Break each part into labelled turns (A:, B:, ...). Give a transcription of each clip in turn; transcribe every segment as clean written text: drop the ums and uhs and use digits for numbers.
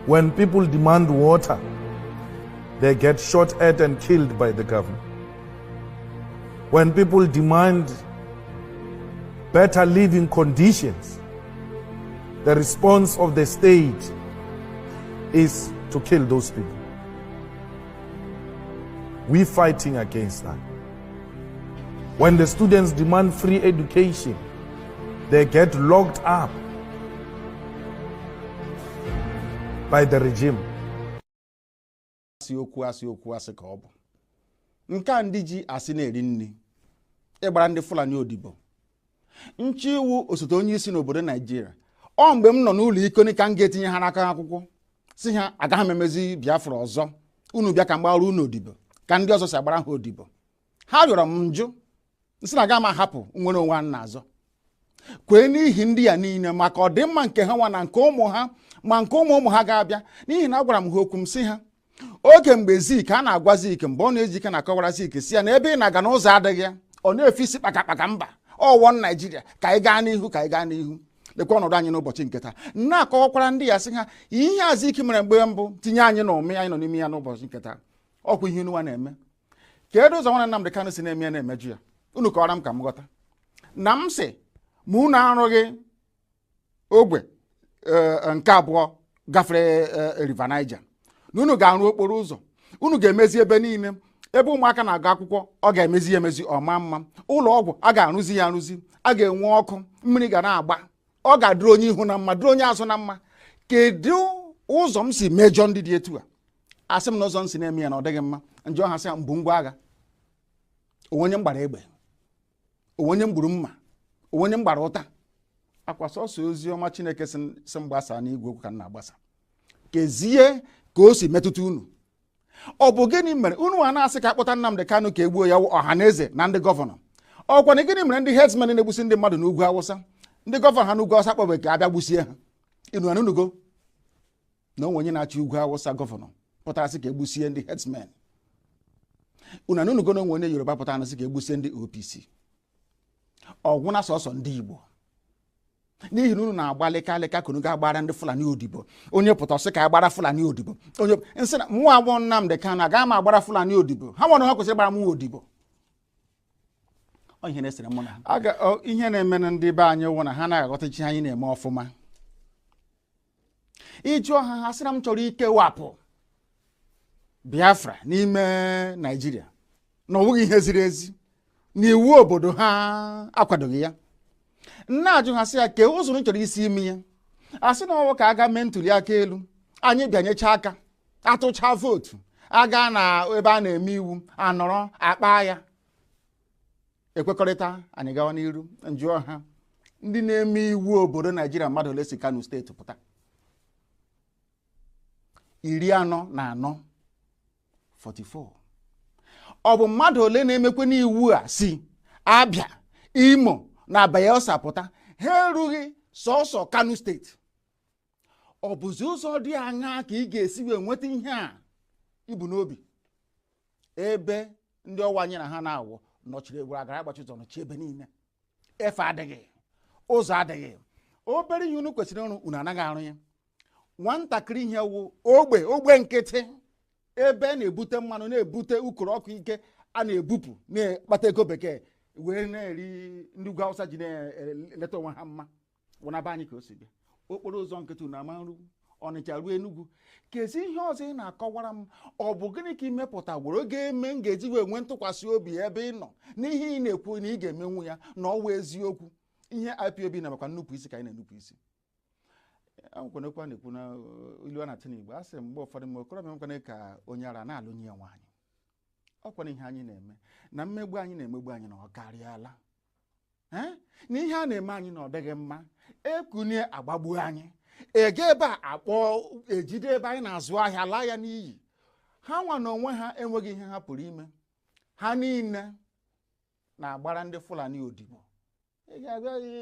A: When people demand water, they get shot at and killed by the government. When people demand better living conditions, the response of the state is to kill those people. We're fighting against that. When the students demand free education, they get locked up by the regime.
B: Asiokwu ka ọ bụ. Nke a ndị ji asị na-eri nri. Ịgbara ndị Fulani odibo. Nchi iwu osote onye isi n'obodo Nigeria. Ọ mgbe m nọ n'ụlọ ikoni ka m ga-etinye ha n'aka akwụkwọ. Si ha agaghị m emezi Biafra ọzọ. Unu bịa ka mgbara unu odibo. Ka ndị ọzọ si agbara ha odibo. Ha rịọrọ m njụ. Nsị na aga m ahapụ nwere onwe m na-azọ. Kwee n'ihi ndị ya niile maka ọdịmma nke ha nwa na nke ụmụ ha ma nke ụmụ ha ga-abịa n'ihi na agwara m ha okwu m sị ha oge mgbe Zik a na-agwa Zik mgbe ọ na-eji ike na-akọwara Zik si ya na ebe ị na-aga n'ụzọ adịghị ya ọ na-efe isi kpakakpaka mba ọwọ Naijiria ka anyị gaa n'ihu ka anyị gaa n'ihu lekwa ọnọdụ anyị n'ụbọchị nke taa na-akọwakwara ndị ya sị ha ihe a Zik mere mgbe mbụ tinye anyị na ụmị anyị nọ n'ime ya n'ụbọchị nke taa ọkwa ihe unu na-eme kedu ụzọ nwanne Nnamdi Kanu si na-eme ya na-emeju ya unu kọwara m ka m ghọta na m sị ma unu arụghị ogbe nke abụọ gafere River Niger na unu ga-arụ okporo ụzọ unu ga-emezi ebe niile ebe ụmụaka na-agụ akwụkwọ ọ ga-emezi ya emezi ọma mma ụlọ ọgwụ a ga-arụzi ya arụzi a ga-enwe ọkụ mmiri ga na-agba ọ ga-adịrị onye ihu na mma dịrị onye azụ na mma kedu ụzọ m si mejọ ndị dị etu a asị m na ụzọ m si na-eme ya na ọ dịghị mma njọ ha sị ya mbụ ngwa agha onye m gbara egbe onye m gburu mma onye m gbara ụta akwa sọsọ ozi ọma Chineke si mgbasa n'igwe okwu ka m na-agbasa kezie ka o si metụta unu ọ bụ gịnị mere unu a na-asị ka akpọta Nnamdi Kanu ka egbuo ya ọha na eze na ndị gọvanọ ọkwa na gịnị mere ndị herdsmen na-egbusi ndị mmadụ n'ugwu Awụsa ndị gọvanọ ha n'ugwu Awụsa kpọbe ka abịa gbusie ha inu anunugo na onwe onye na-achị ugwu Awụsa gọvanọ pụtara sị ka egbusie ndị herdsmen unu anunugo na onwe onye Yoruba pụtara sị ka egbusie ndị OPC ọgwụ na sọsọ ndị Igbo n'ihi na unu na-agba leka kunu ga-agbara ndị Fulani odibo onye pụta sị ka agbara Fulani odibo onye nsị na mụ agbọ Nnamdi Kanu agaghị m agbara Fulani odibo ha nwere ha kwesịrị gbara mụ odibo ihe na-esere mụ na ihe na-eme na ndị be anyị wụ na ha na-aghọtachi anyị na-eme ọfụma ịjụọ ha sị na m chọrọ ikewapụ Biafra n'ime Nigeria na ọ bụghị ihe ziri ezi n'iwu obodo ha akwadoghị ya nna ajụ ha sị ya ke ụzọ chọrọ isi imi ya asị na ọwụ ka aga mee ntuli aka elu anyị bịanyecha aka atụcha vootu aga na ebe a na-eme iwu anọrọ akpa ya ekwekọrịta anyị gawa n'iru njụọ ha ndị na-eme iwu obodo Naijiria mmadụ ole si Kano steeti pụta 44 ọ bụ mmadụ ole na-emekwe n'iwu a si Abịa Imo na Bayelsa pụta ha erughị sọsọ Kano steeti ọ bụzi ụzọ dị aṅa ka ị ga-esi wee nweta ihe a ibu n'obi ebe ndị ọwa anyị na ha na-awụ nọchiri egwuru agara agbachi ụzọ nọchi ebe niile efe adịghị ụzọ adịghị obere ihe unu kwesịrị ịrụ unu anaghị arụ ya nwatakịrị ihe wụ ogbe nkịtị ebe na-ebute mmanụ na-ebute ukoro ọkụ ike a na-ebupụ na-akpata ego bekee wee na-eri ndị ugwu Awụsa ji na-eleta onwe ha mma wụnaba anyị ka o si bịa okporo ụzọ nkịtị na ama nru Ọnịcha ruo Enugu kezi ihe ọzọ ị na-akọwara m ọ bụ gịnị ka imepụta gworo oge eme m ga-eji wee nwee ntụkwasị obi ebe ị nọ n'ihe ị na-ekwu na ị ga-emenwu ya na ọwa eziokwu ihe IPOB na-abakwa nnupụ isi ka anyị na-enupụ isi nkwenekwa na-ekwu na ilu a na-atụ n'Igbo a sị mgbe ụfọdụ mgbe okorobịa nwekwana ka onye ara na-alụnye ya nwaanyị ọkwana ihe anyị na-eme na mmegbu anyị na-emegbu anyị na ọ karịala na ihe a na-eme anyị na ọ dịghị mma ekunye agbagbuo anyị ege ebe a akpọ ejide ebe anyị na-azụ ahịa laa ya n'iyi ha nwa na onwe ha enweghị ihe ha pụrụ ime ha niile na-agbara ndị Fulani odibo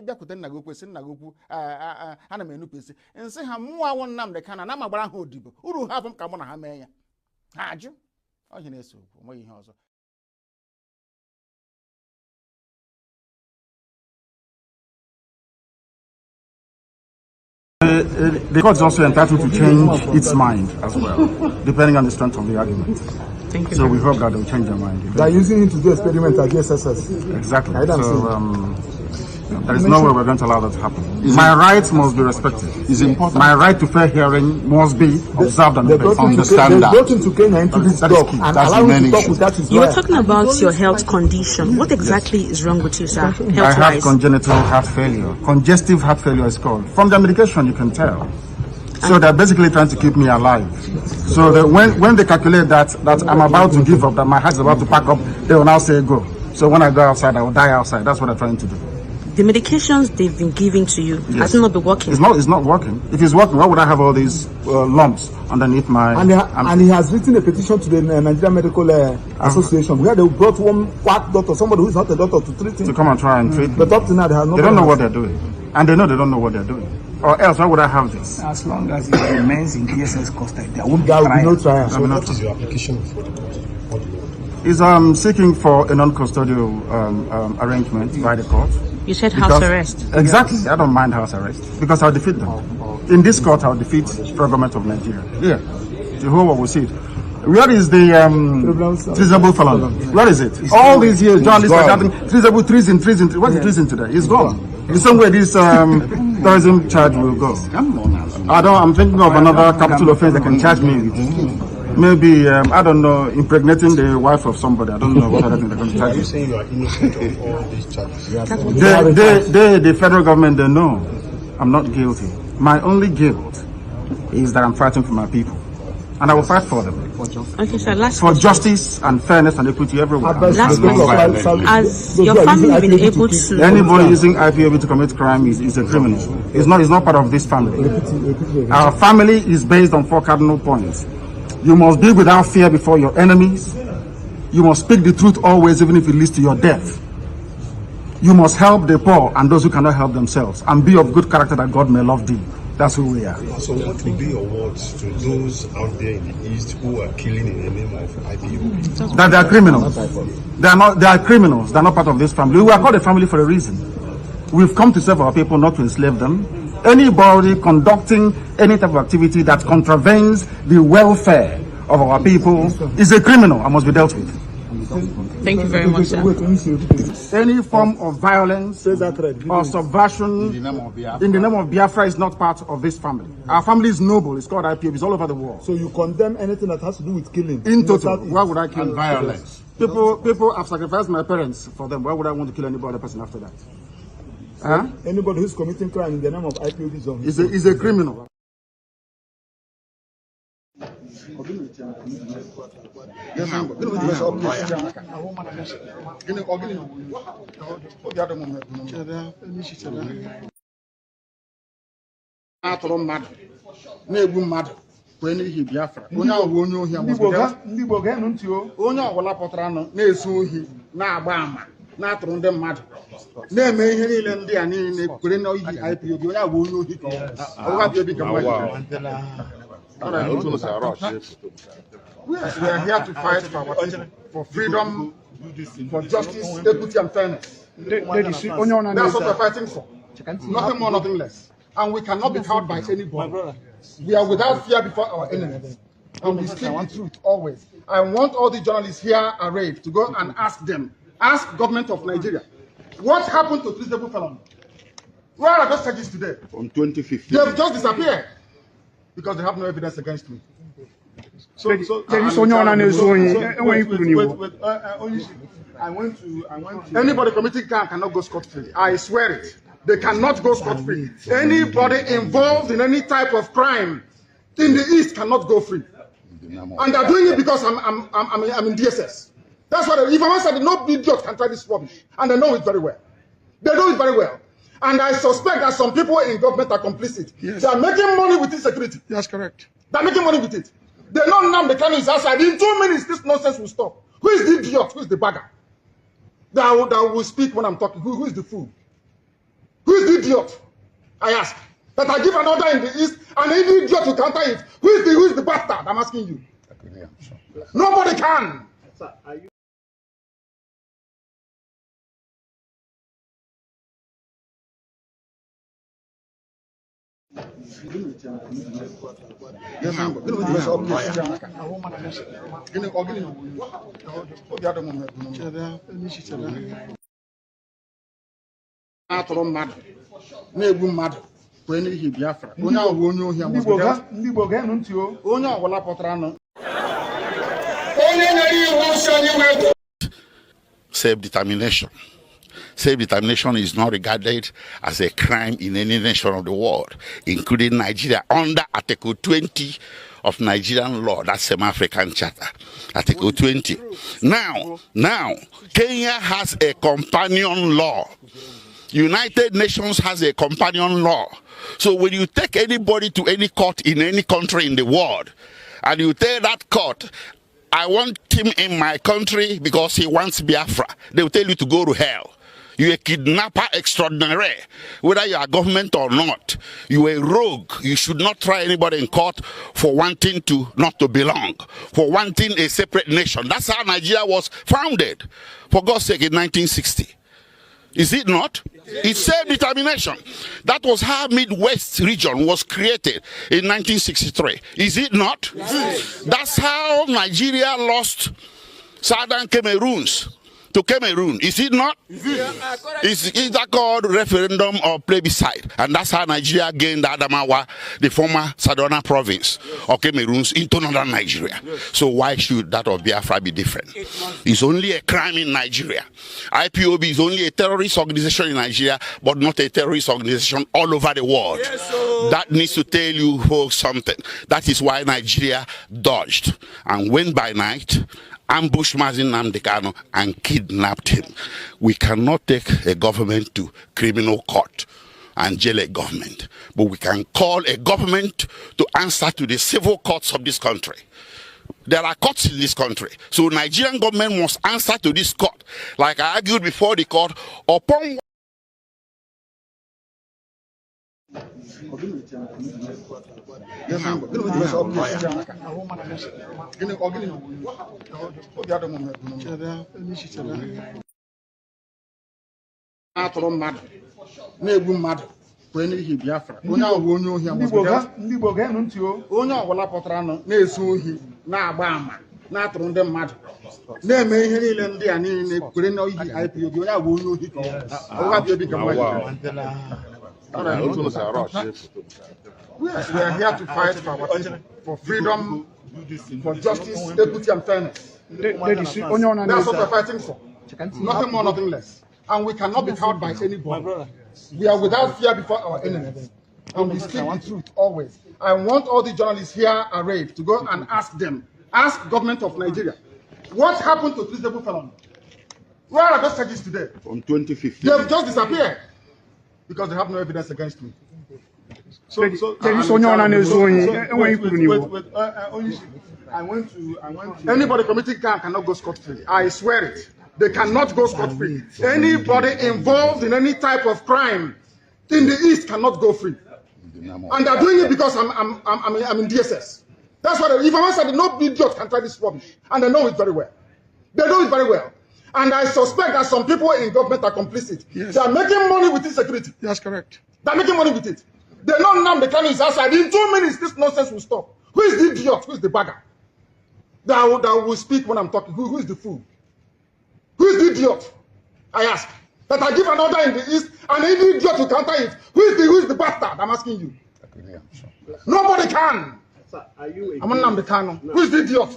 B: bịakwute nna gị okwu sị nna gị okwu ana m enupụ isi nsị ha mụnwa awụ Nnamdi Kanu na m agbara ha odibo uru ha bụ m ka mụ na ha mee ya ha ajụ ọ na-ese okwu onweghị ihe ọzọ
C: The court is also entitled to change its mind as well, depending on the strength of the argument.
D: Thank you.
C: So we hope that they'll change their mind.
E: They are using it to do experiments against SSS.
C: Exactly. So there is no way we're going to allow that to happen. My rights must be respected. It's important. My right to fair hearing must be observed and obeyed.
E: Understand that. They brought him to Kenya into this talk and allowed him to talk without his
D: You were talking about your health condition. What exactly is wrong with you, sir?
C: I have congenital heart failure. Congestive heart failure is called. From the medication, you can tell. So they're basically trying to keep me alive. So that when they calculate that I'm about to give up, that my heart is about to pack up, they will now say go. So when I go outside, I will die outside. That's what they're trying to do.
D: The medications they've been giving to you, has it not been working?
C: It's not working. If it's working, why would I have all these lumps underneath my...
E: And he has written a petition to the Nigerian Medical Association where they brought one quack doctor, somebody who is not a doctor, to treat him.
C: To come and try and treat me.
E: But up to now, they have no...
C: They don't know what they're doing. And they know they don't know what they're doing. Or else, why would I have this?
F: As long as it remains in DSS custody, there won't be
E: no trial.
F: So what is your application before the court?
C: Is seeking for a non-custodial arrangement by the court.
D: You said house arrest.
C: Exactly. I don't mind house arrest because I'll defeat them. In this court, I'll defeat the federal government of Nigeria. Yeah. The whole world will see it. Where is the treasonable felon? Where is it? All these years, journalists are shouting treasonable, treason. What's the treason today? It's gone. In some way, this terrorism charge will go. I'm thinking of another capital offense they can charge me with. Maybe, I don't know, impregnating the wife of somebody. I don't know what other thing they're going to charge you.
F: Are you saying you are innocent of all these charges?
C: The federal government, they know I'm not guilty. My only guilt is that I'm fighting for my people. And I will fight for them.
D: Okay, sir, last
C: for justice and fairness and equity everywhere.
D: Last question. Has your family been able to...
C: Anybody using IPOB to commit crime is a criminal. It's not part of this family. Our family is based on 4 cardinal points. You must be without fear before your enemies. You must speak the truth always, even if it leads to your death. You must help the poor and those who cannot help themselves, and be of good character that God may love thee. That's who we are.
F: So what will be your words to those out there in the East who are killing in the name of IPOB?
C: That they are criminals. They are criminals. They are not part of this family. We are called a family for a reason. We've come to serve our people, not to enslave them. Anybody conducting any type of activity that contravenes the welfare of our people is a criminal and must be dealt with.
D: Thank you very much, sir.
C: Any form of violence or subversion in the name of Biafra is not part of this family. Our family is noble. It's called IPOB. It's all over the world.
E: So you condemn anything that has to do with killing?
C: In total, why would I kill? And violence. People have sacrificed my parents for them. Why would I want to kill any other person after that?
E: So anybody who's committing crime in the name of IPOB
C: is a criminal. Atụrụ mmadụ na-egbu mmadụ kwee n'ihi Biafra. Onye ahụ onye ohi
E: ndị Igbo ga-enu ntị o.
C: Onye ọbụla pụtara na-ezu ohi na-agba ama na-atụrụ ndị mmadụ na-eme ihe niile ndị a niile kwere n'ihi IPOB. Onye ahụ onye ohi ka ọ IPOB ka mmadụ. We are here to fight for freedom, for justice, equity, and fairness. That's what we're fighting for. Nothing more, nothing less. And we cannot be cowed by anybody. We are without fear before our enemies. And we speak the truth always. I want all the journalists here arrayed to go and ask government of Nigeria, what happened to treasonable felons? Where are those charges today?
G: From 2015.
C: They've just disappeared because they have no evidence against me. Anybody committing crime cannot go scot-free. I swear it. They cannot go scot-free. Anybody involved in any type of crime in the East cannot go free. And they're doing it because I'm in DSS. That's what if I said no idiot can try this rubbish, and they know it very well. They know it very well. And I suspect that some people in government are complicit. Yes. They are making money with insecurity.
G: That's correct.
C: They're making money with it. They know NNAMDI KANU is outside. In 2 minutes, this nonsense will stop. Who is the idiot? Who is the bagger? That will speak when I'm talking. Who is the fool? Who is the idiot? I ask. That I give an order in the East, and any idiot will counter it. Who is the bastard? I'm asking you. Nobody can. Sir,
B: atụrụ mmadụ na-egbu mmadụ kwee n'ihi Biafra onye ahụ bụ onye ohi
E: ndị Igbo ga-enu ntị o
B: onye ọbụla pụtara nụ
G: self-determination. Self-determination is not regarded as a crime in any nation of the world, including Nigeria, under Article 20 of Nigerian law, that's the African Charter, Article 20. Now, Kenya has a companion law. United Nations has a companion law. So when you take anybody to any court in any country in the world, and you tell that court, I want him in my country because he wants Biafra, they will tell you to go to hell. You're a kidnapper extraordinary, whether you are government or not. You are a rogue. You should not try anybody in court for wanting to not to belong, for wanting a separate nation. That's how Nigeria was founded, for God's sake, in 1960. Is it not? It's self-determination. That was how Midwest region was created in 1963. Is it not? That's how Nigeria lost Southern Cameroons to Cameroon. Is it not? Is that called referendum or plebiscite? And that's how Nigeria gained Adamawa, the former Southern province of Cameroons, into northern Nigeria. So why should that of Biafra be different? It's only a crime in Nigeria. IPOB is only a terrorist organization in Nigeria, but not a terrorist organization all over the world. That needs to tell you folks something. That is why Nigeria dodged and went by night, ambushed MAZI NNAMDI and kidnapped him. We cannot take a government to criminal court and jail a government, but we can call a government to answer to the civil courts of this country. There are courts in this country, so Nigerian government must answer to this court, like I argued before the court, upon
B: atụrụ mmadụ na-egbu mmadụ kwee n'ihi Biafra onye ahụ bụ onye ohi
E: ndị Igbo ga-enu ntị o
B: onye ọbụla pụtara nụ na-ezu ohi na-agba ama na-atụrụ ndị mmadụ na-eme ihe niile ndị a niile kwere n'ihi IPOB onye ahụ bụ onye ohi We are here to fight for freedom, for justice, equity, and fairness. That's what we're fighting for. Nothing more, nothing less. And we cannot be cowed by anybody. We are without fear before our enemies. And we speak the truth always. I want all the journalists here arrayed to go and ask them, ask government of Nigeria, what happened to treasonable felons? Where are those charges today?
G: From 2015.
B: They have just disappeared because they have no evidence against me. Anybody committing crime cannot go scot-free. I swear it. They cannot go scot-free. Anybody involved in any type of crime in the East cannot go free. And they're doing it because I'm in DSS. That's why if I said no idiot can try this rubbish, and they know it very well. They know it very well. And I suspect that some people in government are complicit. Yes. They are making money with insecurity.
E: That's correct.
B: They're making money with it. They know NNAMDI KANU is outside. In 2 minutes, this nonsense will stop. Who is the idiot? Who is the bagger? That will speak when I'm talking. Who is the fool? Who is the idiot? I ask. That I give an order in the East, and any idiot will counter it. Who is the bastard? I'm asking you. Nobody can.
F: Sir, are you
B: I'm NNAMDI KANU. Who is the idiot?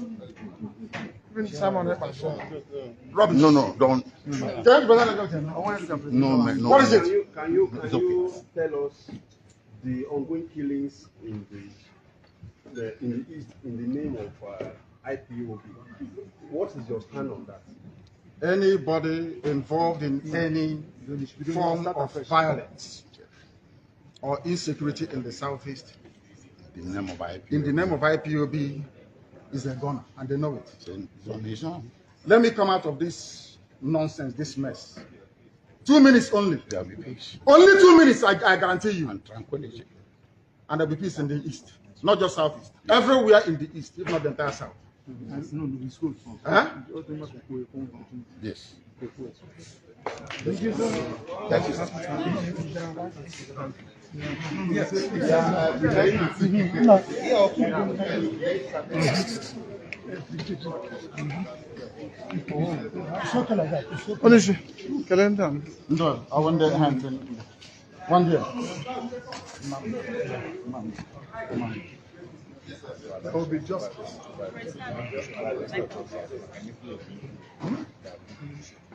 G: Robin, no, don't. No, man. No.
B: What is it?
F: Can you tell us the ongoing killings in the East in the name of IPOB? What is your stand on that?
B: Anybody involved in any form of violence or insecurity in the Southeast,
G: In the name of IPOB.
B: in the name of IPOB, is a gunner, and they know it. Let me come out of this nonsense, this mess. 2 minutes only.
G: There will be peace
B: Only 2 minutes, I guarantee you.
G: and tranquility.
B: And there will be peace in the East, not just Southeast. Everywhere in the East, if not the entire South. Huh?
G: Yes.
B: Thank you, sir.
G: That is
C: Onishi, calendar.
B: No, I want the hand. One here.
C: There will be justice.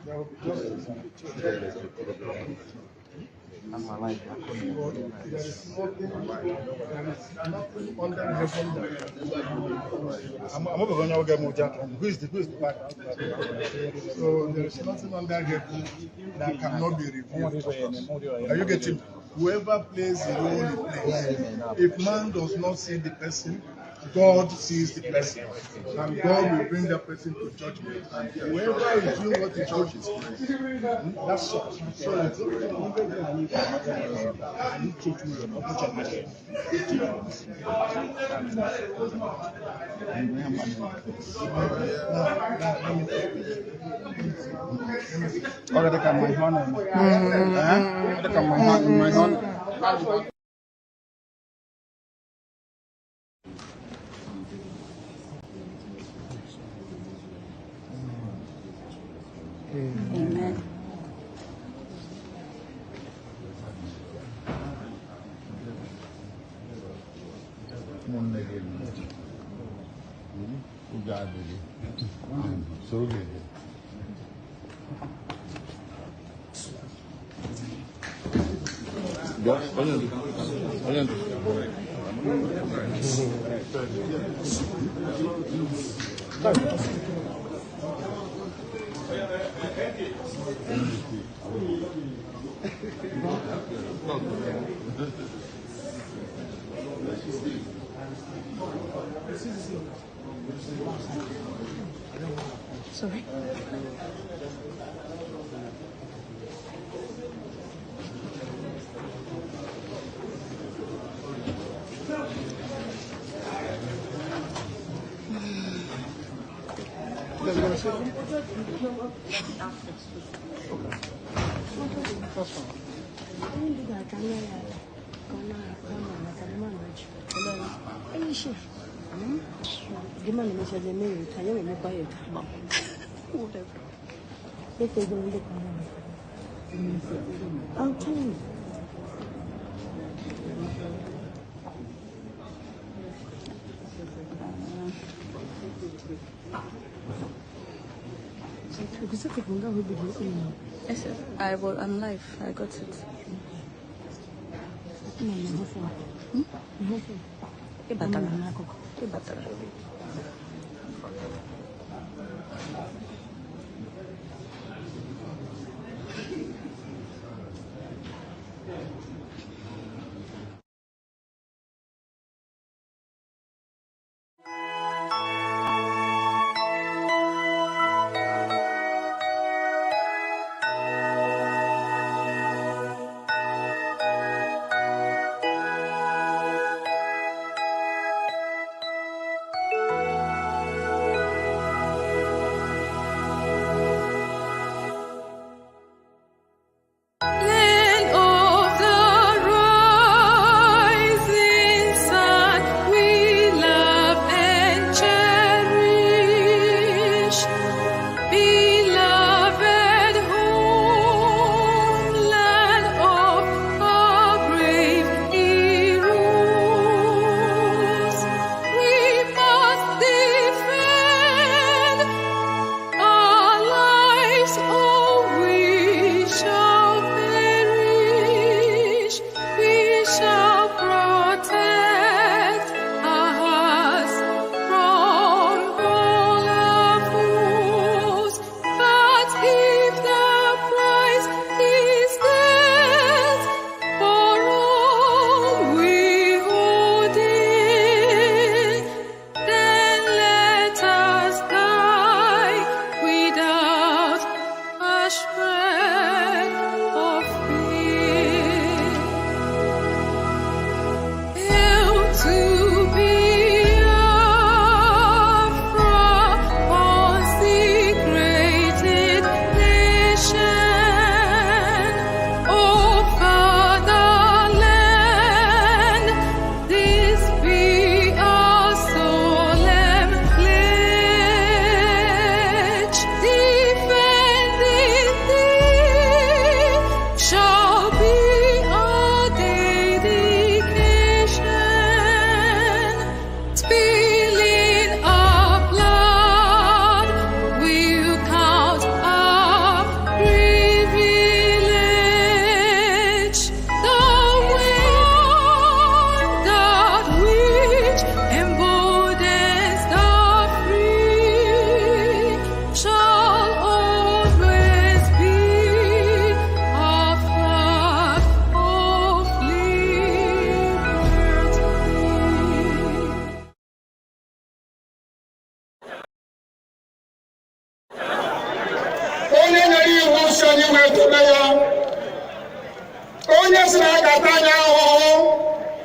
C: There will be justice. There is nothing under heaven that I'm going to get more jack. Who is the bad? So there is nothing under heaven that cannot be revealed. Are you getting? Whoever plays the role he plays. If man does not see the person, God sees the person, and God will bring that person to judgment. And whoever is doing what he judges, that's all. So
D: Amen. Sorry. I'll tell you. Yes, I'm live. I got it.
H: na-agata anyị ahụhụ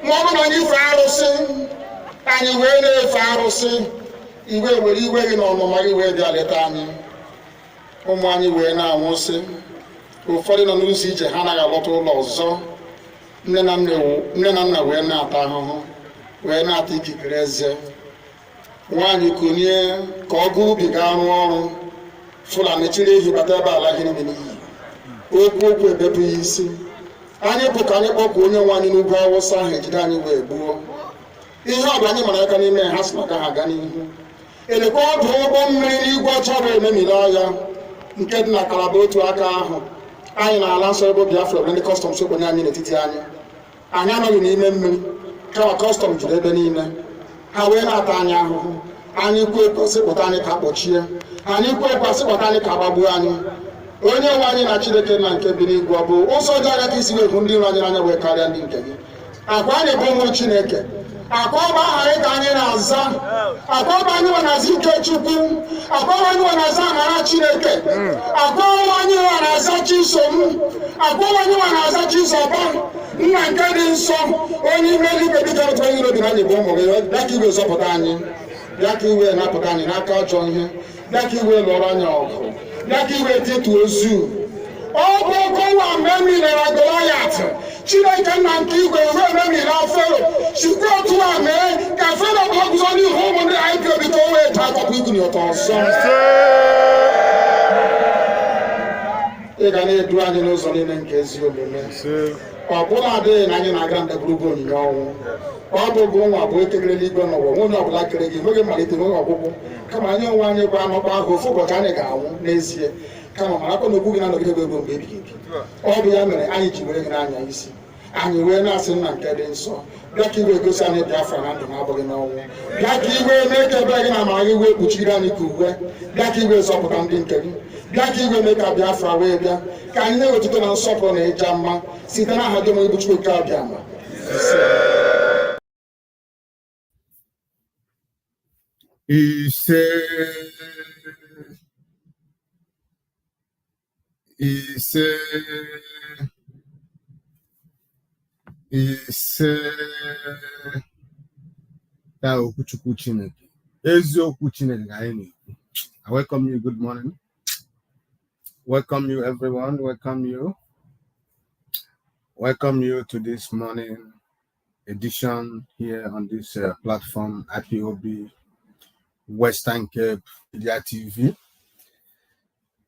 H: ma ọ bụ na anyị fe arụsị anyị wee na-efe arụsị iwe were iwe gị na ọnụma gị wee bịa leta anyị ụmụ anyị wee na-anwụsị ụfọdụ nọ n'ụzọ ije ha anaghị alọta ụlọ ọzọ nne na nna wee na-ata ahụhụ wee na-ata ikikere eze nwaanyị kunie ka ọ gaa ubi gaa rụọ ọrụ Fulani chiri ehi bata ebe ala gị niile n'iyi okwu ebepụ ya isi anyị bụ ka anyị kpọkwa onye nwe anyị n'ugwu Awụsa ahụ ejide anyị wee gbuo ihe ọbụla anyị mara aka n'ime ha si maka ha aga n'ihu elekwa ọdụ ụgbọ mmiri n'igwe ọcha bụ ememiri ọhịa nke dị na Kalaba otu aka ahụ anyị na-ala nsọ ebe Biafra bụ ndị kọstọm sokwenye anyị n'etiti anyị anọghị n'ime mmiri kama kọstọm juru ebe niile ha wee na-ata anyị ahụhụ anyị kwuo sịpụta anyị ka kpọchie anyị kwuo sịpụta anyị ka gbagbuo anyị onye nwe anyị na Chineke na nke bi n'igwe ọ bụ ụzọ dị anya ka isi wee bụ ndị iro anyị n'anya wee karịa ndị nke gị akwa anyị bụ ụmụ Chineke akwa ọba aha anyị ka anyị na-aza akwa ọba anyị nwe na-aza Ikechukwu akwa ọba anyị nwe na-aza amara Chineke akwa ọba anyị nwe na-aza Chisom akwa ọba anyị nwe na-aza Chizọba nna nke dị nsọ onye ime eluigwe dịka otu onye iro bi na anyị bụ ụmụ gị bịa ka iwe zọpụta anyị bịa ka iwe napụta anyị n'aka ọjọọ ihe bịa ka iwe lụọrọ anyị ọgụ bịa ka iwe dịtuo ozu ọ bụ ọkọwa mgbe emilere Goliath Chineke nna nke igwe wee memire Fero sikwa otu a mee ka Fero bụ ọgụzọ n'ihu ụmụ ndị IPOB ka o wee taa akwapụ iguni ụtọ ọzọ ị ga na-edu anyị n'ụzọ niile nke ezi omume ọ bụla adịghị na anyị na-aga ndagwurugwu onyinye ọnwụ ọ bụ gụ nwa bụ ekegere eluigwe n'ụwa onye ọbụla kere gị nweghị mmalite nweghị ọgwụgwụ kama anyị onwe anyị bụ anọkpa ahụ ofu ụbọchị anyị ga-anwụ n'ezie kama marakwa na okwu gị na-anọgide bụ ego mgbe ebighị ebi ọ bụ ya mere anyị ji were gị n'anya isi anyị wee na-asị nna nke dị nsọ bịa ka iwe gosi anyị Biafra na ndụ na-abụghị n'ọnwụ bịa ka iwe mee ka ebe gị na amara gị wee kpuchiri anyị ka uwe bịa ka iwe zọpụta ndị nke gị bịa ka iwe mee ka Biafra wee bịa ka anyị na-ewetụta na nsọpụrụ na ịja mma site n'aha gị onye bụ Chukwu nke abịa ma
I: ise ka okwuchukwu Chineke eziokwu Chineke ka anyị na-ekwu. I welcome you. Good morning. Welcome you, everyone. Welcome you to this morning edition here on this platform, IPOB Western Cape Media TV.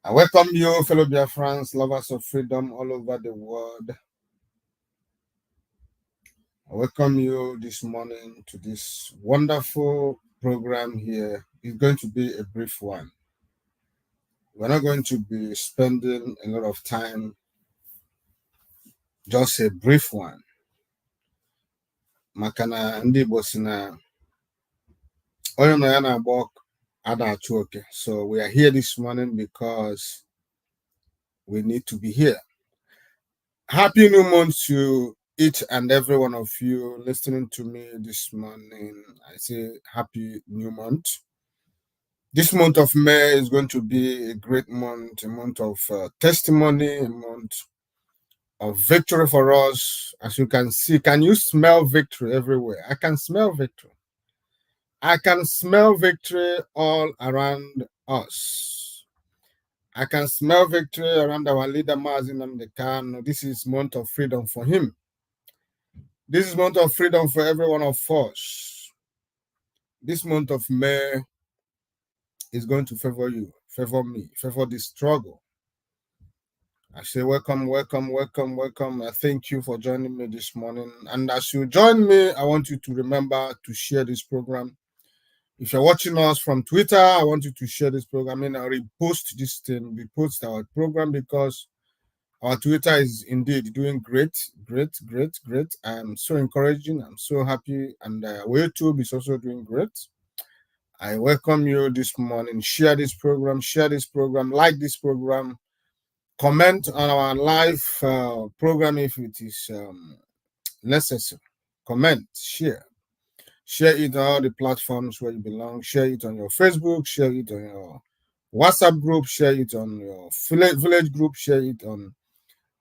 I: I welcome you, fellow Biafrans, lovers of freedom all over the world. I welcome you this morning to this wonderful program here. It's going to be a brief one. We're not going to be spending a lot of time, just a brief one. Makana ndi bosina oyo no yana bok ada chuoke. So we are here this morning because we need to be here. Happy new month to each and every one of you listening to me this morning. I say happy new month. This month of May is going to be a great month, a month of testimony, a month of victory for us. As you can see, can you smell victory everywhere? I can smell victory. I can smell victory all around us. I can smell victory around our leader, MAZI, KANU. This is month of freedom for him. This is month of freedom for every one of us. This month of May is going to favor you, favor me, favor this struggle. I say welcome, welcome, welcome, welcome. I thank you for joining me this morning. And as you join me, I want you to remember to share this program. If you're watching us from Twitter, I want you to share this program and repost this thing, repost our program, because our Twitter is indeed doing great, great, great, great. I'm so encouraging. I'm so happy. And YouTube is also doing great. I welcome you this morning. Share this program, like this program, comment on our live program if it is necessary. Comment, share it on all the platforms where you belong. Share it on your Facebook, share it on your WhatsApp group, share it on your village group, share it on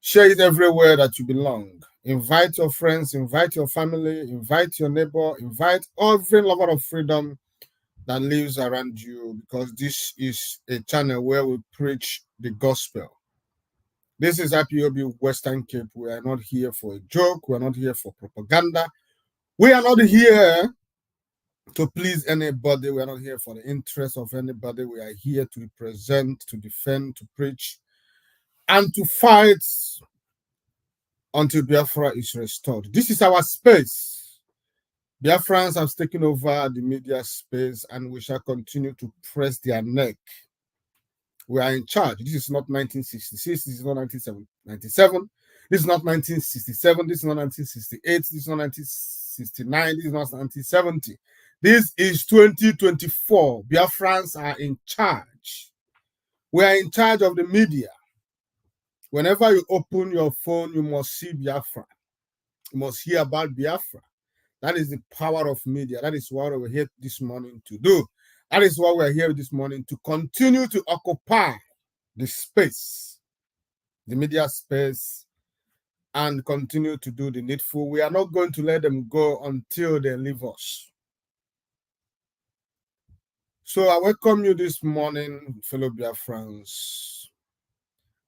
I: Share it everywhere that you belong. Invite your friends, invite your family, invite your neighbor, invite every lover of freedom that lives around you, because this is a channel where we preach the gospel. This is IPOB Western Cape. We are not here for a joke. We are not here for propaganda. We are not here to please anybody. We are not here for the interest of anybody. We are here to represent, to defend, to preach, and to fight until Biafra is restored. This is our space. Biafrans have taken over the media space, and we shall continue to press their neck. We are in charge. This is not 1966. This is not 1997. This is not 1967. This is not 1968. This is not 1969. This is not 1970. This is 2024. Biafrans are in charge. We are in charge of the media. Whenever you open your phone, you must see Biafra. You must hear about Biafra. That is the power of media. That is what we're here this morning to do. That is why we're here this morning, to continue to occupy the space, the media space, and continue to do the needful. We are not going to let them go until they leave us. So I welcome you this morning, fellow Biafrans.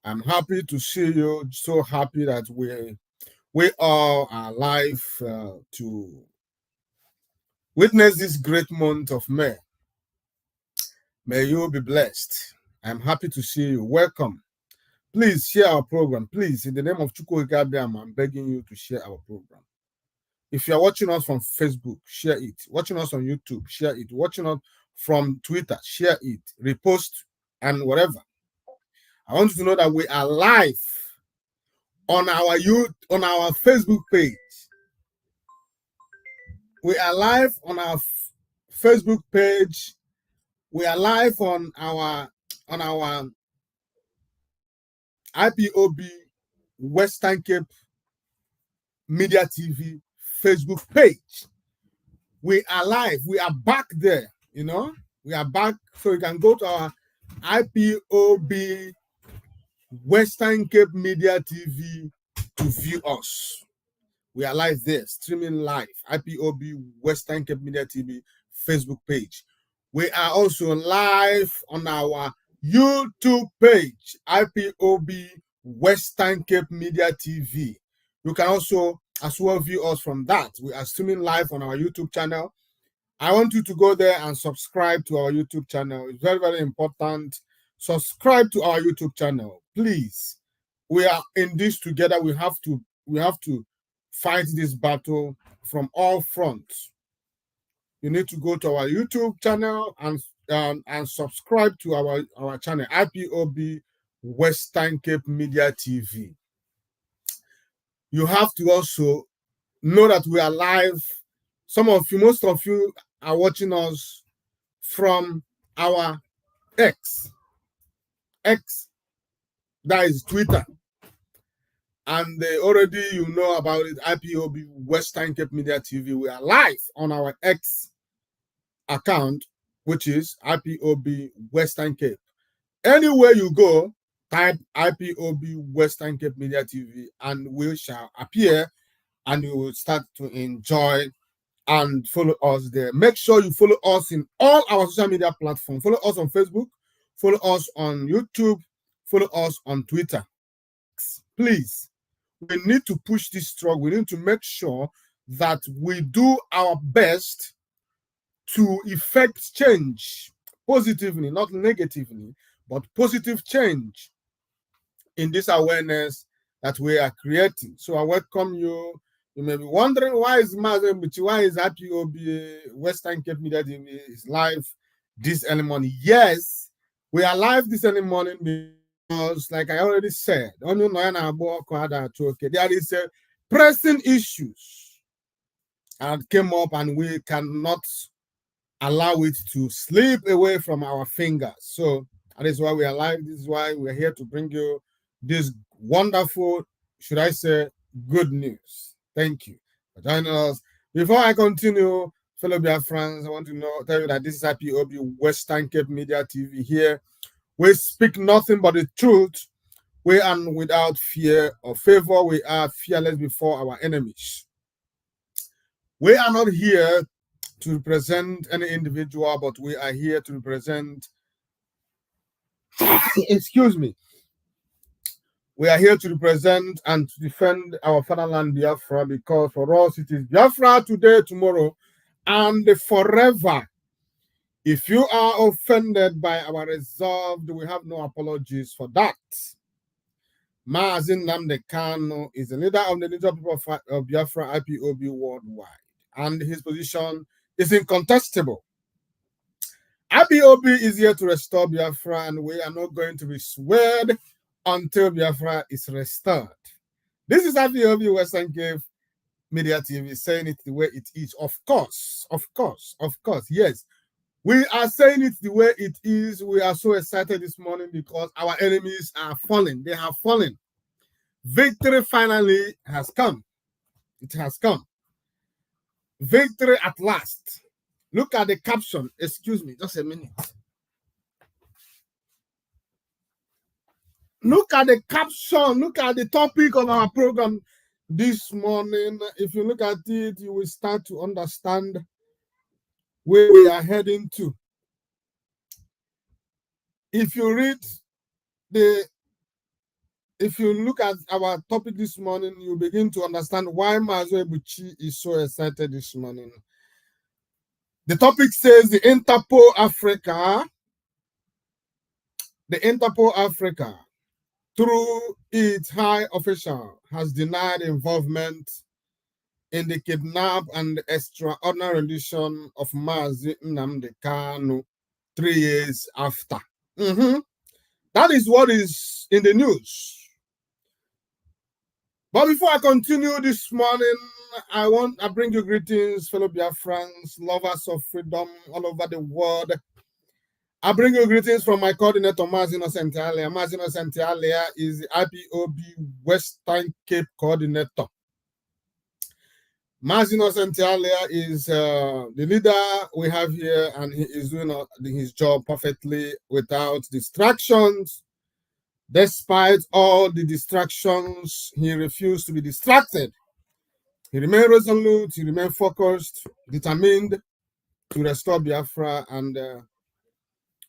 I: I'm happy to see you, so happy that we all are alive to witness this great month of May. May you be blessed. I'm happy to see you. Welcome. Please share our program. Please, in the name of Chukwu Gabiam, I'm begging you to share our program. If you're watching us from Facebook, share it. Watching us on YouTube, share it. Watching us from Twitter, share it. Repost and whatever. I want you to know that we are live on our Facebook page. We are live on our Facebook page. We are live on our IPOB Western Cape Media TV Facebook page. We are live. We are back there. You know, we are back. So you can go to our IPOB Western Cape Media TV to view us. We are live there, streaming live. IPOB Western Cape Media TV Facebook page. We are also live on our YouTube page, IPOB Western Cape Media TV. You can also as well view us from that. We are streaming live on our YouTube channel. I want you to go there and subscribe to our YouTube channel. It's very, very important. Subscribe to our YouTube channel, please. We are in this together. We have to fight this battle from all fronts. You need to go to our YouTube channel and subscribe to our channel, IPOB Western Cape Media TV. You have to also know that we are live. Most of you are watching us from our X, that is Twitter. And already you know about it, IPOB Western Cape Media TV. We are live on our X account, which is IPOB Western Cape. Anywhere you go, type IPOB Western Cape Media TV and we shall appear, and you will start to enjoy and follow us there. Make sure you follow us in all our social media platforms. Follow us on Facebook, follow us on YouTube, follow us on Twitter. Please, we need to push this struggle. We need to make sure that we do our best to effect change positively, not negatively, but positive change in this awareness that we are creating. So I welcome you. You may be wondering, why is MAZI, why is IPOB Western Cape Media TV is live this early morning? Yes, we are live this early morning because, like I already said, there is a pressing issues and came up, and we cannot allow it to slip away from our fingers. So that is why we are live. This is why we are here to bring you this wonderful, should I say, good news. Thank you for joining us. Before I continue, fellow Biafrans, I want to tell you that this is IPOB Western Cape Media TV here. We speak nothing but the truth. We are without fear or favor. We are fearless before our enemies. We are not here to represent any individual, but we are here to represent, excuse me, we are here to represent and to defend our fatherland, Biafra, because for us it is Biafra today, tomorrow, and forever. If you are offended by our resolve, we have no apologies for that. MAZI NNAMDI KANU is the leader of the indigenous people of Biafra IPOB worldwide, and his position is incontestable. IPOB is here to restore Biafra, and we are not going to be swayed until Biafra is restored. This is IPOB Western Cape Media TV saying it the way it is. Of course, yes. We are saying it the way it is. We are so excited this morning because our enemies are falling. They have fallen. Victory finally has come. It has come. Victory at last. Look at the caption. Excuse me, just a minute. Look at the caption. Look at the topic of our program this morning. If you look at it, you will start to understand where we are heading to. If you look at our topic this morning, you begin to understand why Mazo Ebuchi is so excited this morning. The topic says the Interpol Africa, through its high official, has denied involvement in the kidnap and extraordinary rendition of MAZI NNAMDI KANU 3 years after. That is what is in the news. But before I continue this morning, I bring you greetings, fellow Biafrans, lovers of freedom all over the world. I bring you greetings from my coordinator, MAZI Innocent Alia. MAZI Innocent Alia is the IPOB Western Cape coordinator. MAZI Innocent Alia is the leader we have here, and he is doing his job perfectly without distractions. Despite all the distractions, he refused to be distracted. He remained resolute, he remained focused, determined to restore Biafra, and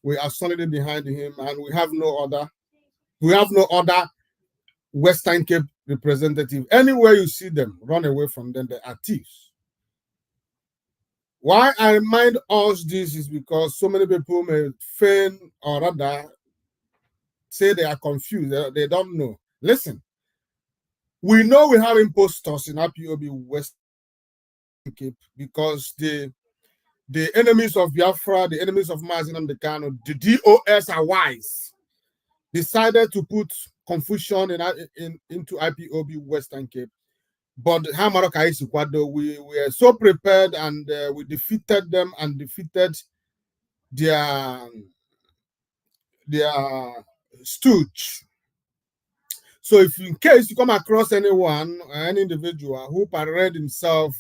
I: we are solidly behind him, and we have no other Western Cape representative. Anywhere you see them, run away from them, they are thieves. Why I remind us this is because so many people may feign or rather say they are confused, they don't know. Listen, we know we have impostors in IPOB West Cape because the enemies of Biafra, the enemies of MAZI NNAMDI KANU, the DOS are wise, decided to put confusion into IPOB Western Cape. But we were so prepared, and we defeated them and defeated their stooge. So if in case you come across anyone or any individual who parade himself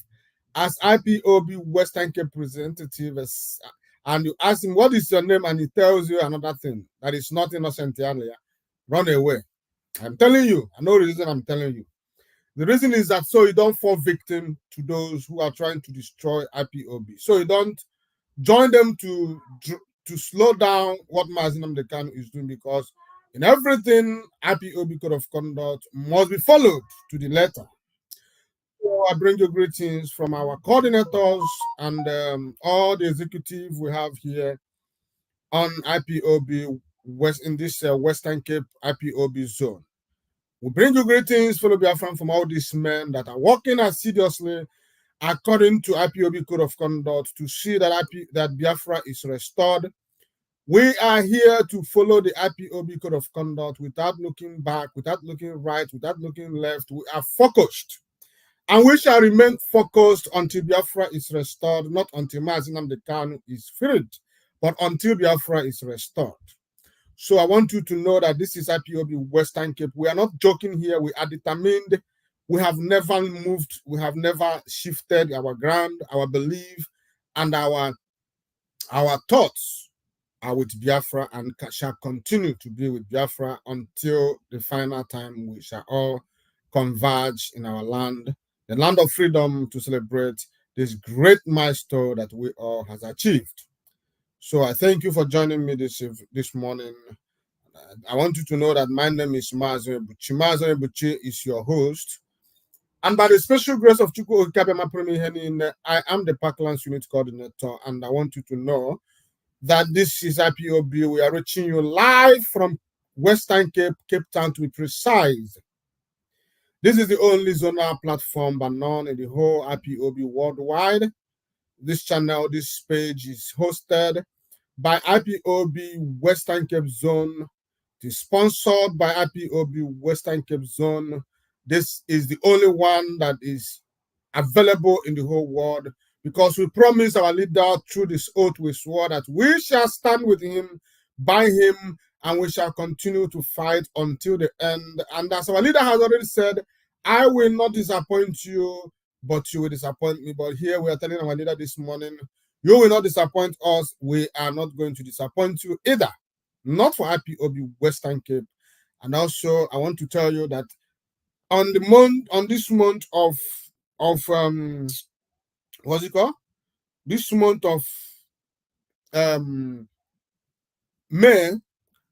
I: as IPOB Western Cape representative, and you ask him, what is your name? And he tells you another thing that is not Innocent earlier, run away. I'm telling you, I know the reason I'm telling you. The reason is that so you don't fall victim to those who are trying to destroy IPOB. So you don't join them to slow down what MAZI NNAMDI KANU is doing, because in everything, IPOB code of conduct must be followed to the letter. So I bring you greetings from our coordinators and all the executive we have here on IPOB West in this Western Cape IPOB zone. We bring you greetings, fellow Biafran, from all these men that are working assiduously according to IPOB code of conduct to see that Biafra is restored. We are here to follow the IPOB code of conduct without looking back, without looking right, without looking left. We are focused. And we shall remain focused until Biafra is restored, not until MAZI NNAMDI KANU is freed, but until Biafra is restored. So I want you to know that this is IPOB Western Cape. We are not joking here. We are determined. We have never moved. We have never shifted our ground, our belief, and our thoughts are with Biafra and shall continue to be with Biafra until the final time we shall all converge in our land, the land of freedom, to celebrate this great milestone that we all has achieved. So I thank you for joining me this morning. I want you to know that my name is MAZI. MAZI is your host. And by the special grace of Chukwu Okabema Premier, I am the Parklands Unit Coordinator, and I want you to know that this is IPOB. We are reaching you live from Western Cape, Cape Town to be precise. This is the only zonal platform but none in the whole IPOB worldwide. This channel, this page is hosted by IPOB Western Cape Zone. It is sponsored by IPOB Western Cape Zone. This is the only one that is available in the whole world, because we promised our leader through this oath we swore that we shall stand with him, by him, and we shall continue to fight until the end. And as our leader has already said, I will not disappoint you, but you will disappoint me. But here we are telling our leader this morning, you will not disappoint us. We are not going to disappoint you either. Not for IPOB Western Cape. And also, I want to tell you that on this month of what's it called? This month of May,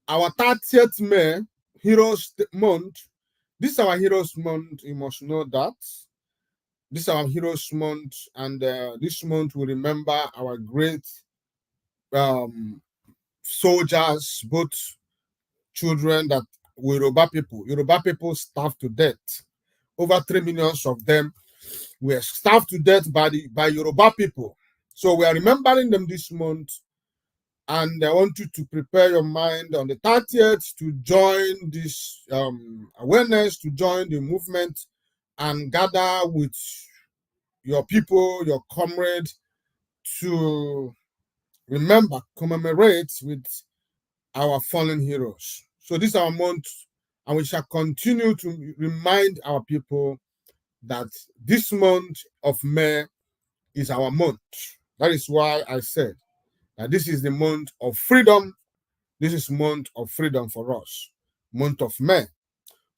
I: our 30th May, Heroes Month. This is our Heroes Month. You must know that. This is our Heroes Month, and this month we remember our great soldiers, both children that Yoruba people starved to death. Over 3 million of them were starved to death by Yoruba people. So we are remembering them this month, and I want you to prepare your mind on the 30th to join this awareness, to join the movement, and gather with your people, your comrades, to remember, commemorate with our fallen heroes. So this is our month, and we shall continue to remind our people that this month of May is our month. That is why I said that this is the month of freedom. This is month of freedom for us, month of May.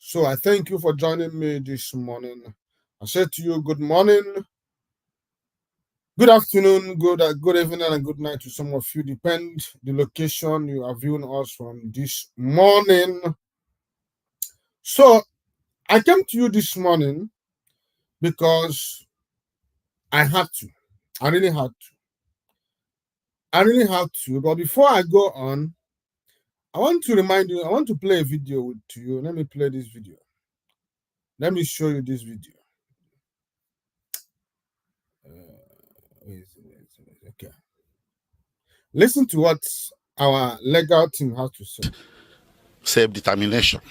I: So I thank you for joining me this morning. I said to you, good morning, good afternoon, good evening, and good night to some of you. Depend the location you are viewing us from this morning. So I came to you this morning because I had to. I really had to. But before I go on, I want to remind you, I want to play a video to you. Let me play this video. Let me show you this video. Okay. Listen to what our legal team has to say.
G: Self-determination.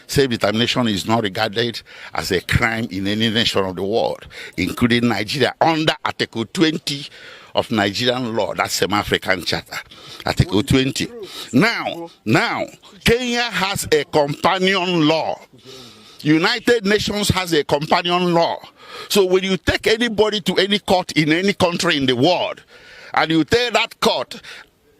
G: Self-determination is not regarded as a crime in any nation of the world, including Nigeria, under Article 20 of Nigerian law. That's the African Charter, Article 20. Now, Kenya has a companion law. United Nations has a companion law. So when you take anybody to any court in any country in the world, and you tell that court,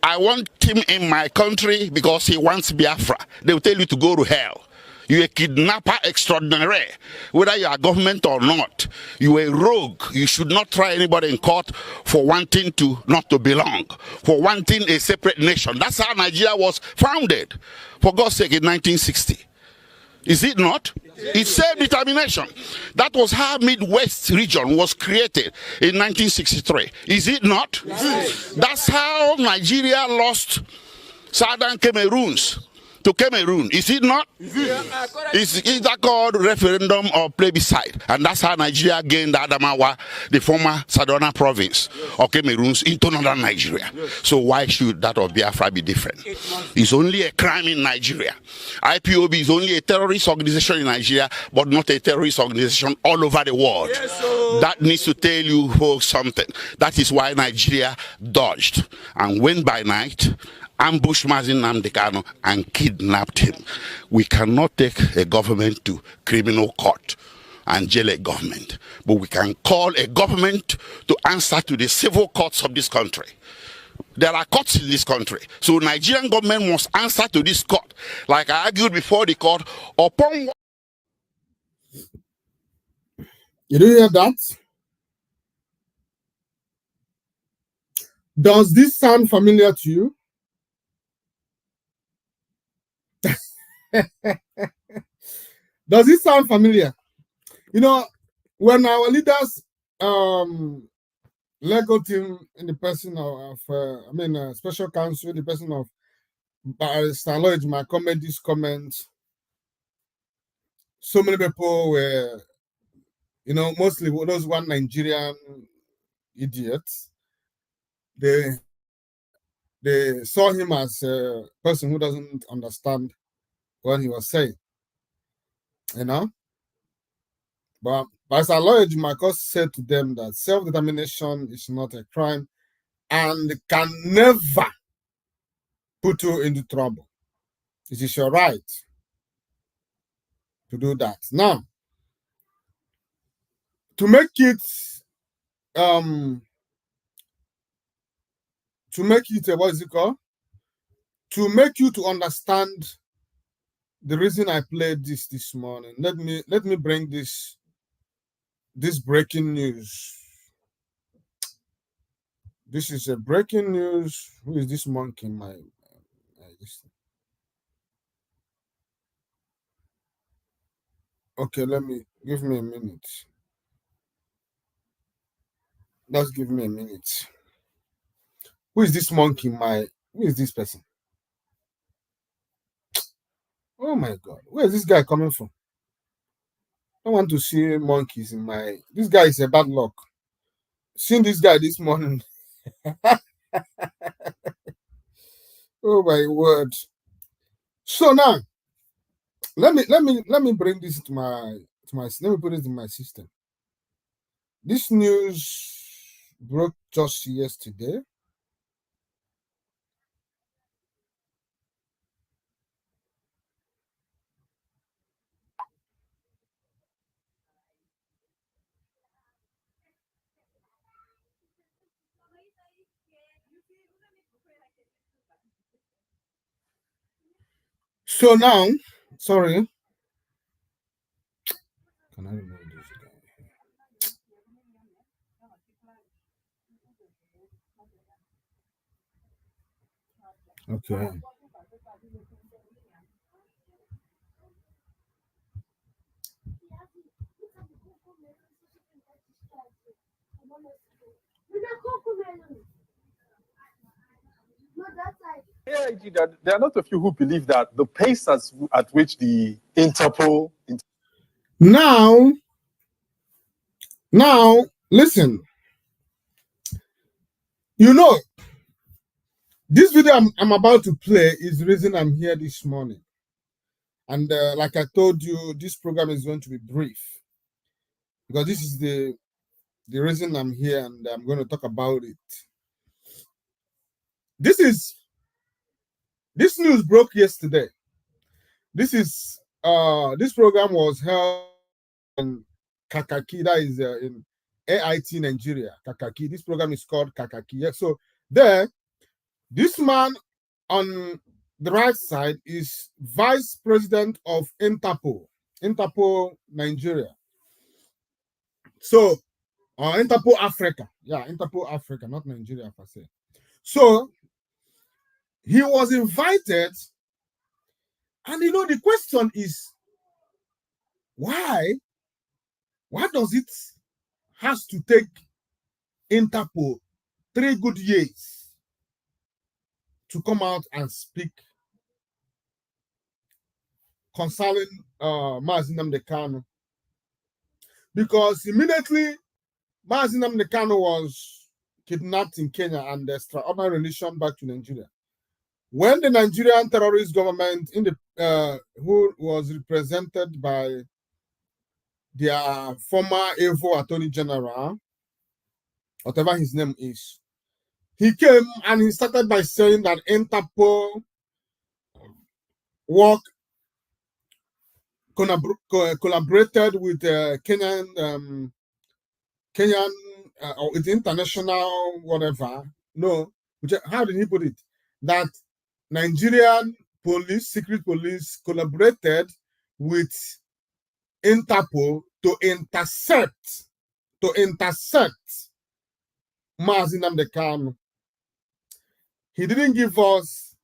G: I want him in my country because he wants Biafra, they will tell you to go to hell. You're a kidnapper extraordinary, whether you are government or not. You're a rogue. You should not try anybody in court for wanting to not to belong, for wanting a separate nation. That's how Nigeria was founded, for God's sake, in 1960. Is it not? It's self-determination. That was how Midwest region was created in 1963. Is it not? That's how Nigeria lost Southern Cameroons to Cameroon. Is it not? Is that called referendum or plebiscite? And that's how Nigeria gained Adamawa, the former Southern province of Cameroons, into northern Nigeria. So why should that of Biafra be different? It's only a crime in Nigeria. IPOB is only a terrorist organization in Nigeria, but not a terrorist organization all over the world. That needs to tell you folks something. That is why Nigeria dodged and went by night, ambushed MAZI NNAMDI KANU and kidnapped him. We cannot take a government to criminal court and jail a government, but we can call a government to answer to the civil courts of this country. There are courts in this country. So Nigerian government must answer to this court. Like I argued before the court, upon...
I: You do hear that? Does this sound familiar to you? Does it sound familiar? You know, when our leaders Lego team in the person of special counsel in the person of Barrister Lloyd Malcolm made this comment, so many people were, you know, mostly those one Nigerian idiots, they saw him as a person who doesn't understand what he was saying, you know. But Pastor Lloyd Marcus said to them that self-determination is not a crime and can never put you into trouble. It is your right to do that. Now, to make it what is it called? To make you to understand the reason I played this morning, let me bring this breaking news. This is a breaking news. Who is this monkey in my okay, give me a minute. Just give me a minute. Who is this monkey in who is this person? Oh my God, where is this guy coming from? I want to see monkeys in this guy is a bad luck. Seeing this guy this morning. Oh my word. So now let me bring this to let me put it in my system. This news broke just yesterday. So now, sorry. Can I remove this guy? Okay.
J: KIG, there are not a few who believe that the pace at which the Interpol...
I: Now, listen. You know, this video I'm about to play is the reason I'm here this morning. And like I told you, this program is going to be brief. Because this is the reason I'm here and I'm going to talk about it. This news broke yesterday. This program was held in Kakaki, that is in AIT Nigeria, Kakaki. This program is called Kakaki. Yeah, so there, this man on the right side is Vice President of Interpol Nigeria. So, Interpol Africa. Yeah, Interpol Africa, not Nigeria per se. So, he was invited, and you know, the question is, why does it has to take Interpol 3 good years to come out and speak concerning MAZI NNAMDI KANU? Because immediately MAZI NNAMDI KANU was kidnapped in Kenya and extraordinary rendition back to Nigeria. When the Nigerian terrorist government who was represented by their former Evo Attorney General, whatever his name is, he came and he started by saying that Interpol collaborated with Kenyan or with international whatever. No, how did he put it? That Nigerian police, secret police, collaborated with Interpol to intercept MAZI NNAMDI KANU. He didn't give us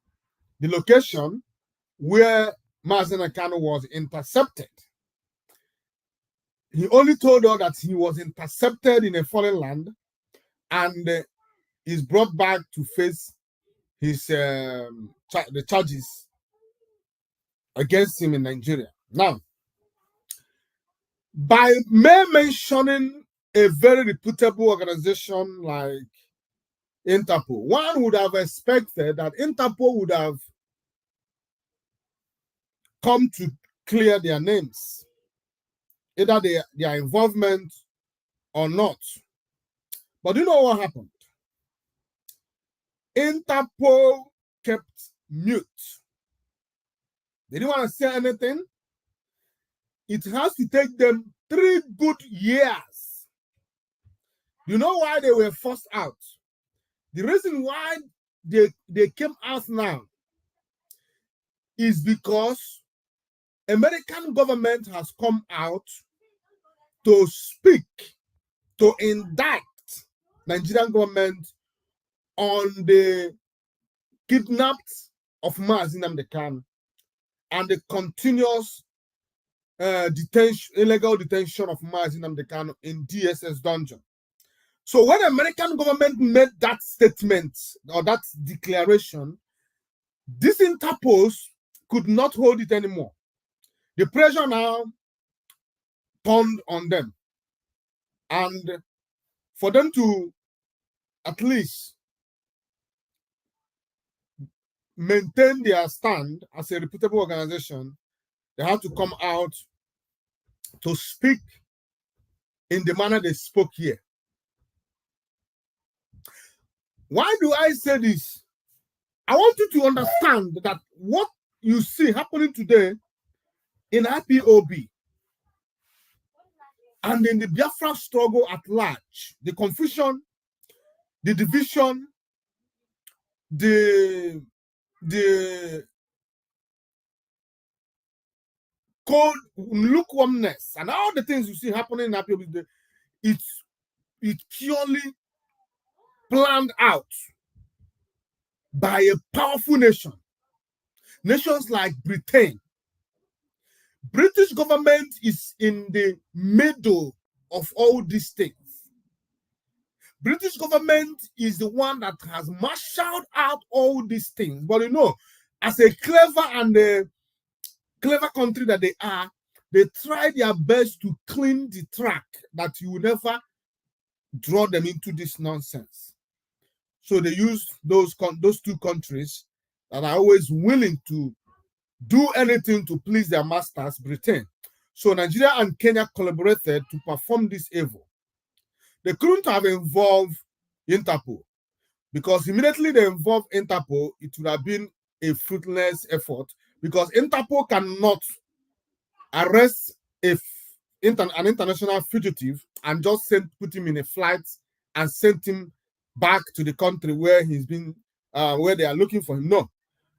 I: the location where MAZI NNAMDI KANU was intercepted. He only told us that he was intercepted in a foreign land and is brought back to face his the charges against him in Nigeria. Now, by mentioning a very reputable organization like Interpol, one would have expected that Interpol would have come to clear their names, either their involvement or not. But you know what happened? Interpol kept mute. They didn't want to say anything. It has to take them 3 good years. You know why they were forced out? The reason why they came out now is because American government has come out to speak, to indict Nigerian government on the kidnapped of MAZI NNAMDI KANU and the continuous illegal detention of MAZI NNAMDI KANU in DSS dungeon. So when the American government made that statement or that declaration, this Interpol could not hold it anymore. The pressure now turned on them. And for them to at least maintain their stand as a reputable organization, they have to come out to speak in the manner they spoke here. Why do I say this? I want you to understand that what you see happening today in IPOB and in the Biafra struggle at large, the confusion, the division, the cold lukewarmness, and all the things you see happening in IPOB, it's purely planned out by a powerful nation. Nations like Britain. British government is in the middle of all these things. British government is the one that has marshaled out all these things. But you know, as a clever country that they are, they try their best to clean the track that you will never draw them into this nonsense. So they use those 2 countries that are always willing to do anything to please their masters, Britain. So Nigeria and Kenya collaborated to perform this evil. They couldn't have involved Interpol, because immediately they involved Interpol, it would have been a fruitless effort, because Interpol cannot arrest an international fugitive and just put him in a flight and send him back to the country where he's been, where they are looking for him. No.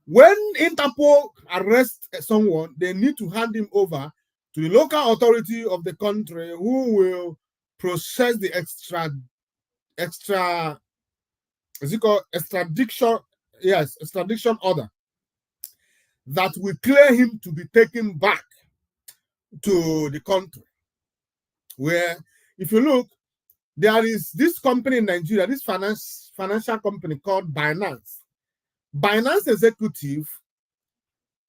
I: When Interpol arrests someone, they need to hand him over to the local authority of the country, who will process the extradition order that will clear him to be taken back to the country. Where, if you look, there is this company in Nigeria, this financial company called Binance. Binance executive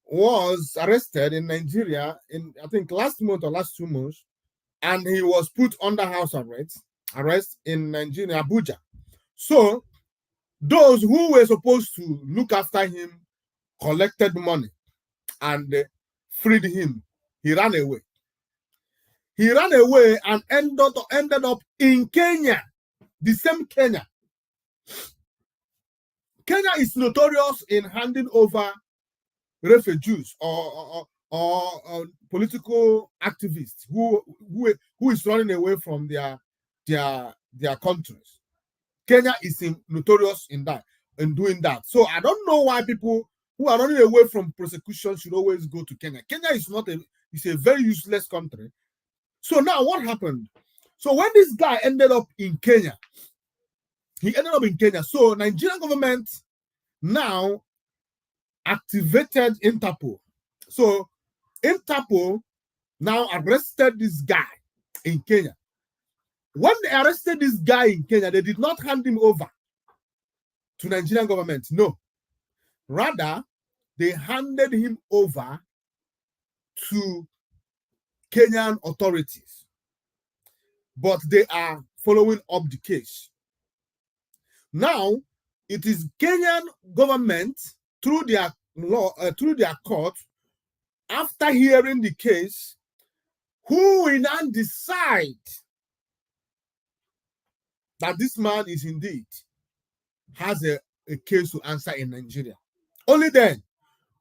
I: was arrested in Nigeria in, I think, last month or last 2 months, and he was put under house arrest in Nigeria, Abuja. So those who were supposed to look after him collected money and freed him. He ran away. He ran away and ended up in Kenya, the same Kenya. Kenya is notorious in handing over refugees or political activists who is running away from their countries. Kenya is notorious in that. in doing that. So I don't know why people who are running away from prosecution should always go to Kenya. Kenya is not it's a very useless country. So now what happened? So when this guy ended up in Kenya, he ended up in Kenya. So Nigerian government now activated Interpol. So Interpol now arrested this guy in Kenya. When they arrested this guy in Kenya, they did not hand him over to Nigerian government. No. Rather, they handed him over to Kenyan authorities. But they are following up the case. Now, it is Kenyan government through their law, through their court, after hearing the case, who will now decide that this man is indeed has a case to answer in Nigeria. Only then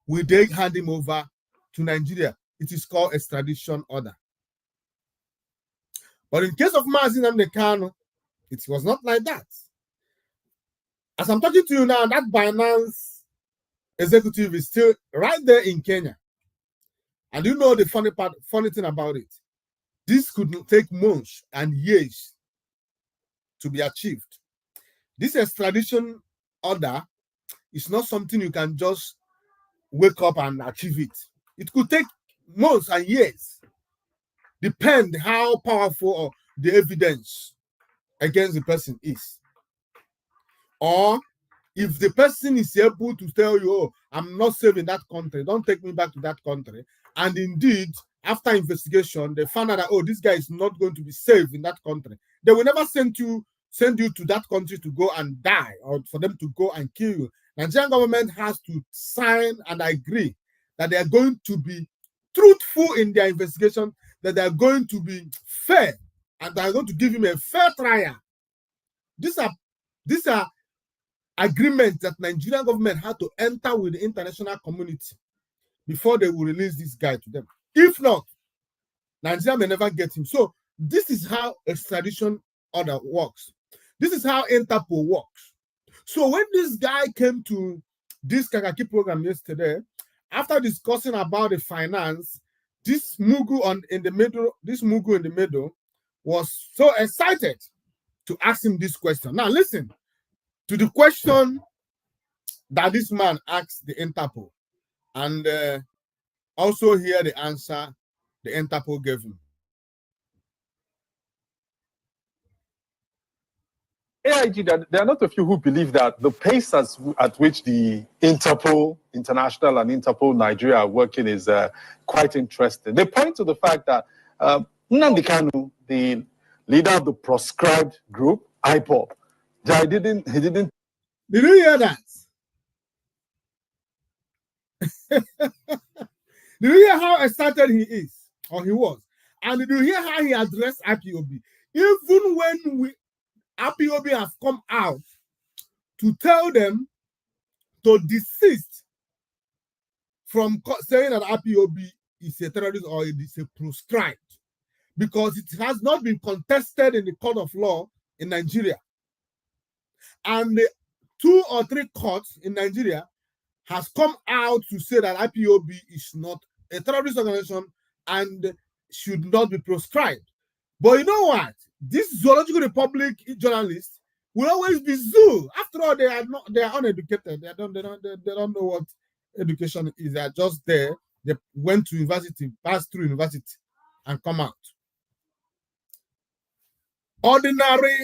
I: will they hand him over to Nigeria. It is called extradition order. But in case of MAZI NNAMDI KANU, it was not like that. As I'm talking to you now, that Binance executive is still right there in Kenya. And you know the funny thing about it. This could take months and years to be achieved. This extradition order is not something you can just wake up and achieve it. It could take months and years. Depend how powerful the evidence against the person is. Or if the person is able to tell you, oh, I'm not safe in that country, don't take me back to that country. And indeed, after investigation, they found out that, oh, this guy is not going to be safe in that country. They will never send you to that country to go and die or for them to go and kill you. Nigerian government has to sign and agree that they are going to be truthful in their investigation, that they are going to be fair, and they are going to give him a fair trial. These are agreements that Nigerian government had to enter with the international community before they will release this guy to them. If not, Nigeria may never get him. So this is how extradition order works. This is how Interpol works. So when this guy came to this Kakaki program yesterday, after discussing about the finance, this Mugu in the middle was so excited to ask him this question. Now listen to the question that this man asked the Interpol, and also hear the answer the Interpol gave him.
J: AIG, there are not a few who believe that the pace at which the Interpol International and Interpol Nigeria are working is quite interesting. They point to the fact that NNAMDI KANU, the leader of the proscribed group, IPOB, he didn't. Did
I: you hear that? Did you hear how excited he is, or he was? And did you hear how he addressed IPOB? Even when IPOB have come out to tell them to desist from saying that IPOB is a terrorist or it is a proscribed, because it has not been contested in the court of law in Nigeria. And the 2 or 3 courts in Nigeria has come out to say that IPOB is not a terrorist organization and should not be proscribed. But you know what? This Zoological Republic journalists will always be zoo. After all, they are uneducated. They don't know what education is. They are just there. They went to university, passed through university, and come out. Ordinary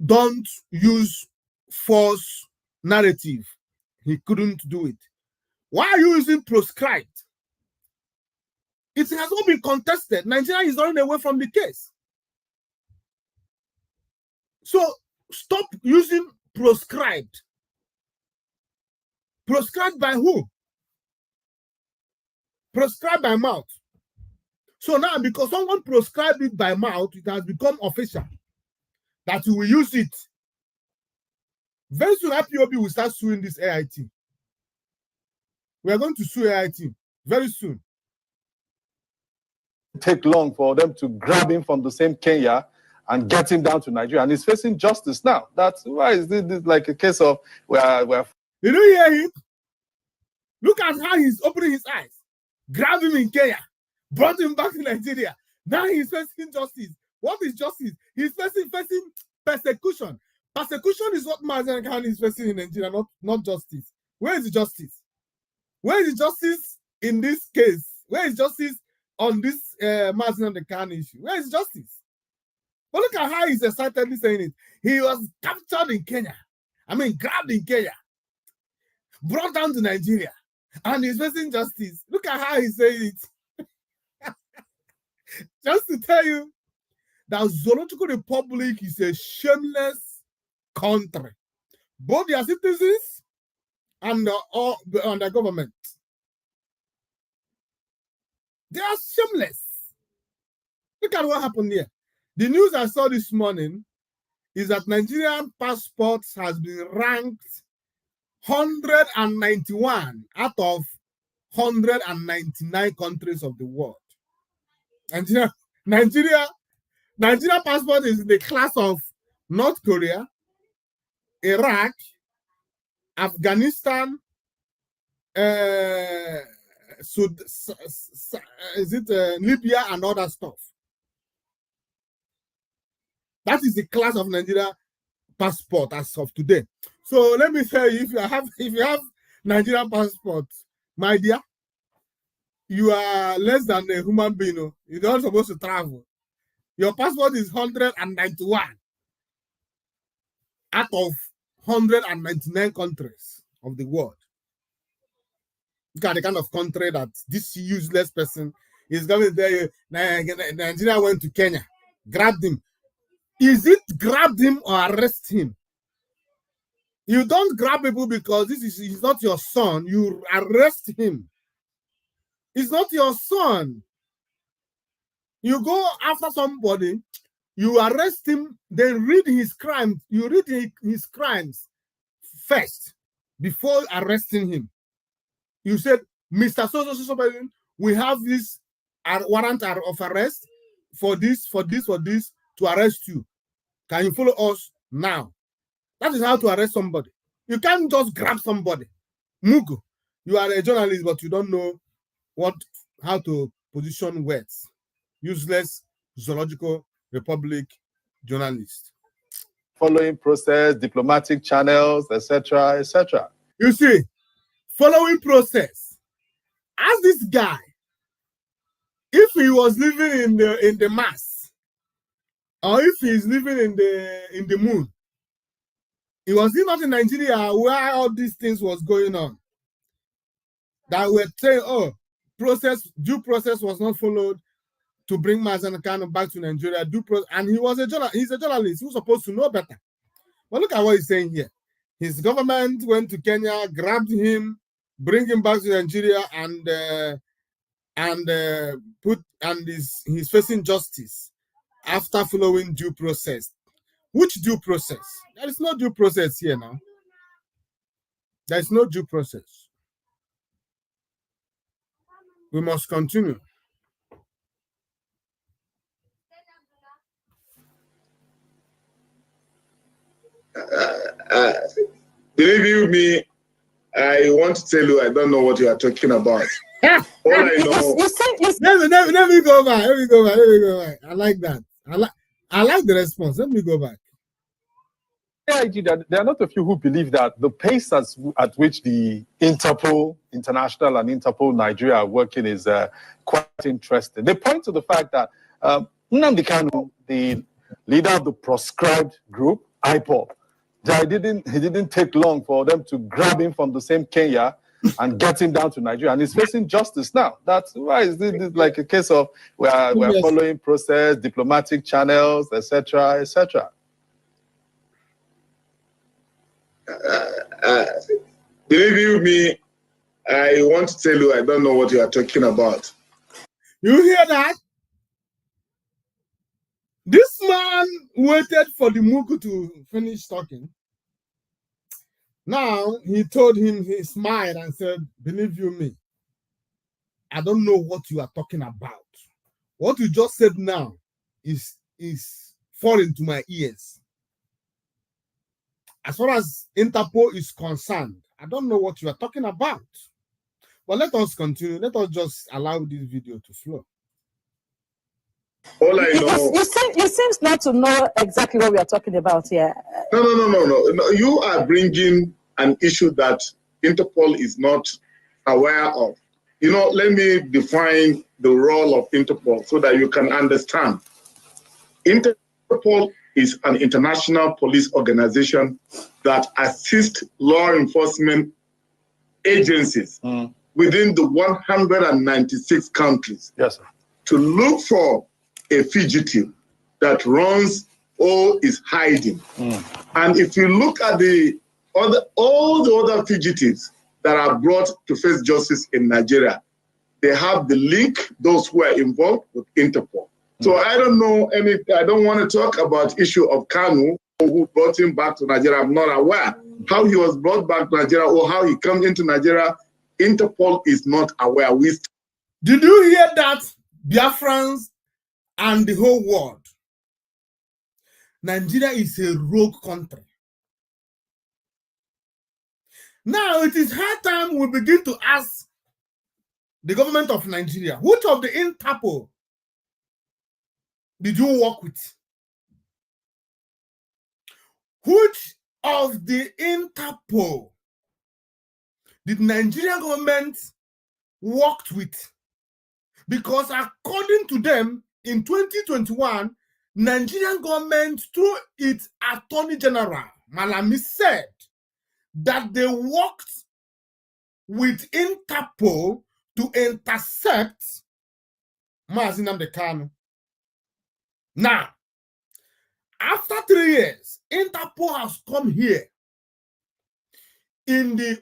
I: don't use false narrative. He couldn't do it. Why are you using proscribed? It has not been contested. Nigeria is running away from the case. So stop using proscribed. Proscribed by who? Proscribed by mouth. So now, because someone proscribed it by mouth, it has become official that you will use it. Very soon, IPOB will start suing this AIT. We are going to sue AIT very soon.
J: Take long for them to grab him from the same Kenya and get him down to Nigeria, and he's facing justice now. That's why is this like a case of where
E: you don't hear him? Look at how he's opening his eyes. Grab him in Kenya, brought him back to Nigeria. Now he's facing justice. What is justice? He's facing persecution. Persecution is what MAZI KANU is facing in Nigeria, not justice. Where is the justice? Where is the justice in this case? Where is justice on this MAZI KANU issue? Where is justice? But look at how he's excitedly saying it. He was captured in Kenya. I mean, grabbed in Kenya, brought down to Nigeria, and he's facing justice. Look at how he's saying it. Just to tell you that Zoological Republic is a shameless country. Both their citizens and the government. They are shameless. Look at what happened here. The news I saw this morning is that Nigerian passports has been ranked 191 out of 199 countries of the world. Nigeria passport is in the class of North Korea, Iraq, Afghanistan, Libya, and other stuff. That is the class of Nigeria passport as of today. So let me tell you, if you have Nigerian passport, my dear, you are less than a human being. You're not supposed to travel. Your passport is 191 out of 199 countries of the world. Look at the kind of country that this useless person is going to tell you. Nigeria went to Kenya, grabbed him. Is it grabbed him or arrest him? You don't grab people because he's not your son. You arrest him. It's not your son. You go after somebody, you arrest him, then read his crimes. You read his crimes first before arresting him. You said, Mr. So, we have this warrant of arrest for this, to arrest you. Can you follow us now? That is how to arrest somebody. You can't just grab somebody. Mugu, you are a journalist, but you don't know how to position words. Useless Zoological Republic journalist.
J: Following process, diplomatic channels, etc., etc.
E: You see, following process. Ask this guy if he was living in the Mars, or if he's living in the moon. Was he not in Nigeria where all these things was going on? That were saying, oh, due process was not followed to bring MAZI KANU back to Nigeria. And he's a journalist who's supposed to know better. But look at what he's saying here. His government went to Kenya, grabbed him, bring him back to Nigeria, and he's facing justice after following due process. Which due process? There is no due process here now. There is no due process. We must continue.
K: Believe you me, I want to tell you, I don't know what you are talking about. All I know.
E: Let me go back. I like that. I like the response. Let me go back.
J: There are not a few who believe that the pace at which the Interpol International and Interpol Nigeria are working is quite interesting. They point to the fact that NNAMDI KANU, the leader of the proscribed group, IPOB, he didn't take long for them to grab him from the same Kenya and get him down to Nigeria, and he's facing justice now. That's why is this like a case of we're following process, diplomatic channels, etc., etc.
K: Believe you me, I want to tell you, I don't know what you are talking about.
E: You hear that? This man waited for the Mugu to finish talking. Now he told him, he smiled and said, believe you me, I don't know what you are talking about. What you just said now is fall into my ears. As far as Interpol is concerned, I don't know what you are talking about. But let us continue. Let us just allow this video to flow.
K: All I know,
L: you seems not to know exactly what we are talking about here.
K: No. You are bringing an issue that Interpol is not aware of. Let me define the role of Interpol so that you can understand. Interpol is an international police organization that assists law enforcement agencies within the 196 countries to look for a fugitive that runs or is hiding. And if you look at all the other fugitives that are brought to face justice in Nigeria, they have the link, those who are involved with Interpol. So I don't know I don't want to talk about issue of KANU, who brought him back to Nigeria. I'm not aware how he was brought back to Nigeria or how he comes into Nigeria. Interpol is not aware.
E: Did you hear that, Biafrans and the whole world? Nigeria is a rogue country. Now it is high time we begin to ask the government of Nigeria, which of the Interpol did you work with? Which of the Interpol did Nigerian government work with? Because according to them, in 2021, Nigerian government, through its Attorney General, Malami, said that they worked with Interpol to intercept MAZI NNAMDI KANU. Now, after 3 years, Interpol has come here in a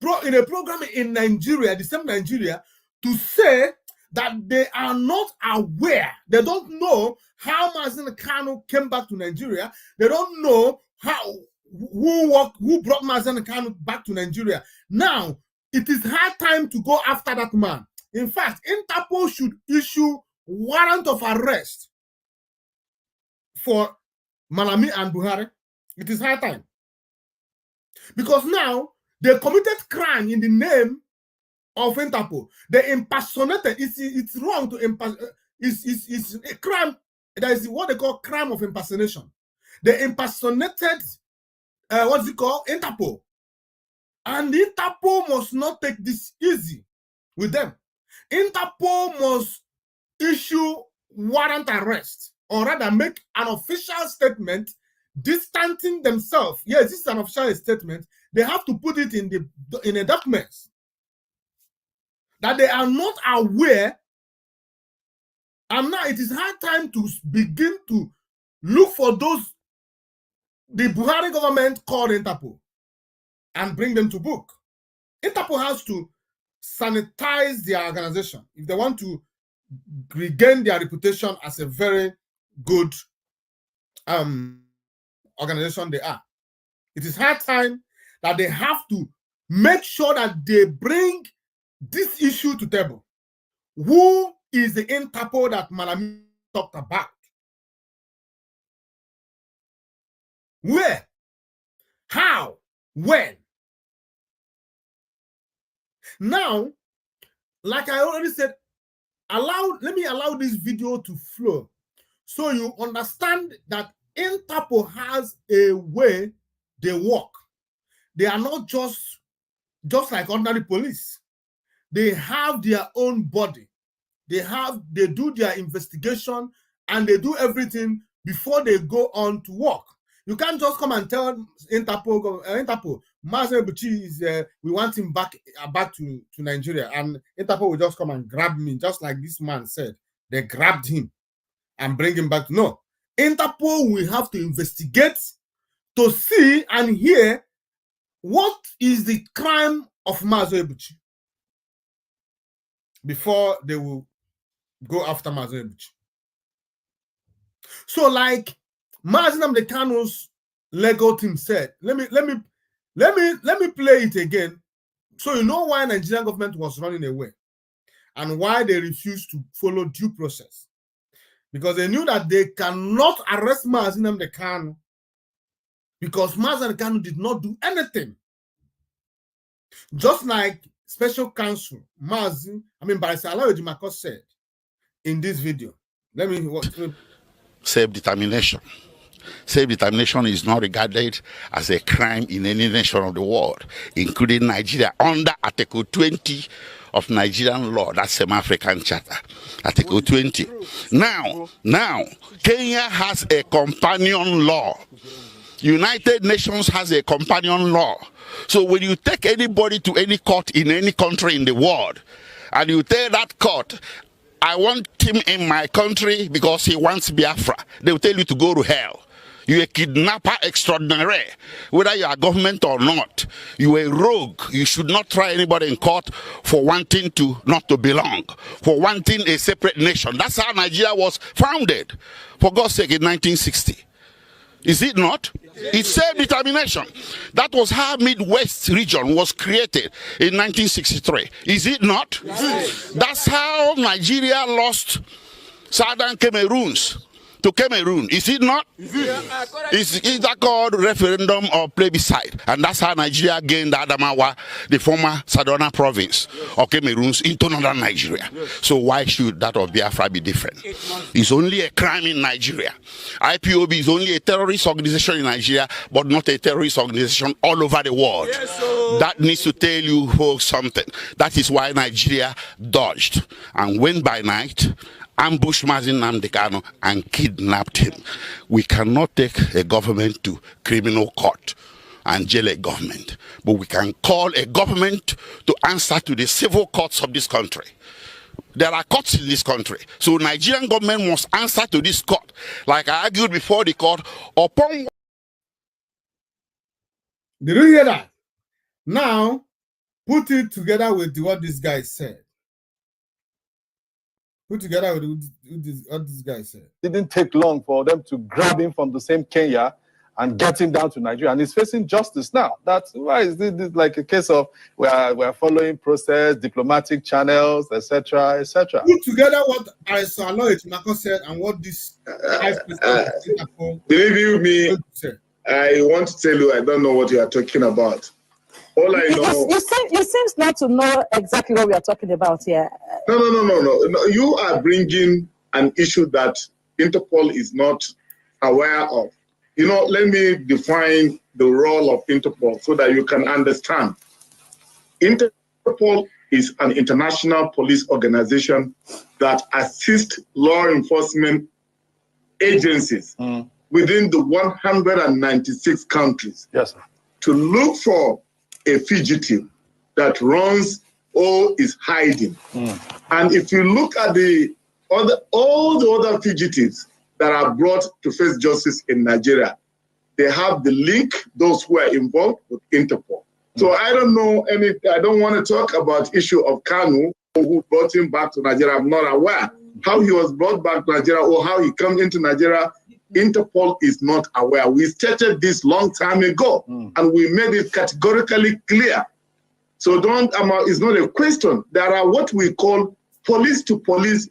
E: program in Nigeria, the same Nigeria, to say that they are not aware. They don't know how MAZI NNAMDI KANU came back to Nigeria. They don't know who brought MAZI NNAMDI KANU back to Nigeria. Now, it is high time to go after that man. In fact, Interpol should issue warrant of arrest for Malami and Buhari. It is high time. Because now, they committed crime in the name of Interpol. They impersonated. It's wrong to impersonate. It's a crime. That is what they call crime of impersonation. They impersonated, what's it called? Interpol. And Interpol must not take this easy with them. Interpol must issue warrant arrest, or rather make an official statement distancing themselves. Yes, this is an official statement. They have to put it in a document that they are not aware. And now it is high time to begin to look for those the Buhari government called Interpol and bring them to book. Interpol has to sanitize their organization if they want to regain their reputation as a very good organization they are. It is high time that they have to make sure that they bring this issue to table. Who is the Interpol that Malami talked about? Where? How? When? Now, like I already said, let me allow this video to flow so you understand that Interpol has a way they work. They are not just like ordinary police. They have their own body. They do their investigation and they do everything before they go on to work. You can't just come and tell Interpol, MAZI NNAMDI, we want him back to Nigeria, and Interpol will just come and grab me, just like this man said. They grabbed him and bring him back. No. Interpol will have to investigate to see and hear what is the crime of MAZI NNAMDI before they will go after MAZI NNAMDI. So, like MAZI NNAMDI KANU's legal team said, let me play it again so you know why Nigerian government was running away and why they refused to follow due process. because they knew that they cannot arrest MAZI NNAMDI KANU because MAZI and KANU did not do anything. Just like Special Counsel MAZI, Barrister Alayo Ejimakor said in this video. Let me watch.
G: Self-determination. Self-determination is not regarded as a crime in any nation of the world, including Nigeria, under Article 20 of Nigerian law. That's the African Charter, Article 20. Now, Kenya has a companion law. United Nations has a companion law. So when you take anybody to any court in any country in the world, and you tell that court, I want him in my country because he wants Biafra, they will tell you to go to hell. You're a kidnapper extraordinary, whether you are government or not. You're a rogue. You should not try anybody in court for wanting to not to belong, for wanting a separate nation. That's how Nigeria was founded, for God's sake, in 1960. Is it not? It's self-determination. That was how Midwest region was created in 1963. Is it not? That's how Nigeria lost Southern Cameroons to Cameroon. Is it not? Is that called referendum or plebiscite? And that's how Nigeria gained Adamawa, the former Southern province of Cameroons, into northern Nigeria. So why should that of Biafra be different? It's only a crime in Nigeria. IPOB is only a terrorist organization in Nigeria, but not a terrorist organization all over the world. That needs to tell you folks something. That is why Nigeria dodged and went by night, ambushed MAZI NNAMDI KANU and kidnapped him. We cannot take a government to criminal court and jail a government, but we can call a government to answer to the civil courts of this country. There are courts in this country, so Nigerian government must answer to this court, like I argued before the court, upon.
E: Did you hear that? Now, put it together with what this guy said. Put together with what this guy said.
J: It didn't take long for them to grab him from the same Kenya and get him down to Nigeria, and he's facing justice now. That's why is this like a case of we're following process, diplomatic channels, etc., etc.
E: Put together what Barrister Alayo Ejimakor said and what this
K: believe me, I want to tell you, I don't know what you are talking about. All I know.
L: You seem not to know exactly what we are talking about here.
K: No. You are bringing an issue that Interpol is not aware of. Let me define the role of Interpol so that you can understand. Interpol is an international police organization that assists law enforcement agencies within the 196 countries to look for a fugitive that runs or is hiding. And if you look at all the other fugitives that are brought to face justice in Nigeria, they have the link, those who are involved with Interpol. So I don't know I don't want to talk about issue of KANU, who brought him back to Nigeria. I'm not aware how he was brought back to Nigeria or how he came into Nigeria. Interpol is not aware. We stated this long time ago, and we made it categorically clear. So it's not a question. There are what we call police-to-police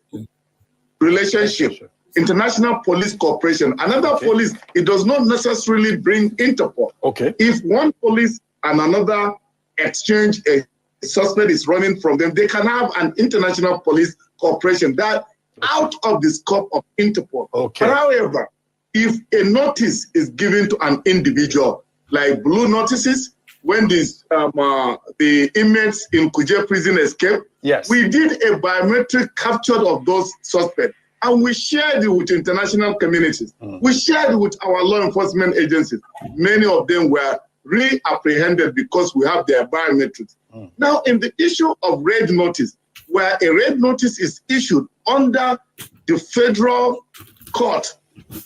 K: relationship, international police cooperation. Another police, it does not necessarily bring Interpol.
J: Okay.
K: If one police and another exchange, a suspect is running from them, they can have an international police cooperation that out of the scope of Interpol.
J: Okay.
K: But however, if a notice is given to an individual, like blue notices, when the inmates in Kuje prison escaped, we did a biometric capture of those suspects, and we shared it with international communities. We shared it with our law enforcement agencies. Many of them were re-apprehended because we have their biometrics. Now, in the issue of red notice, where a red notice is issued under the federal court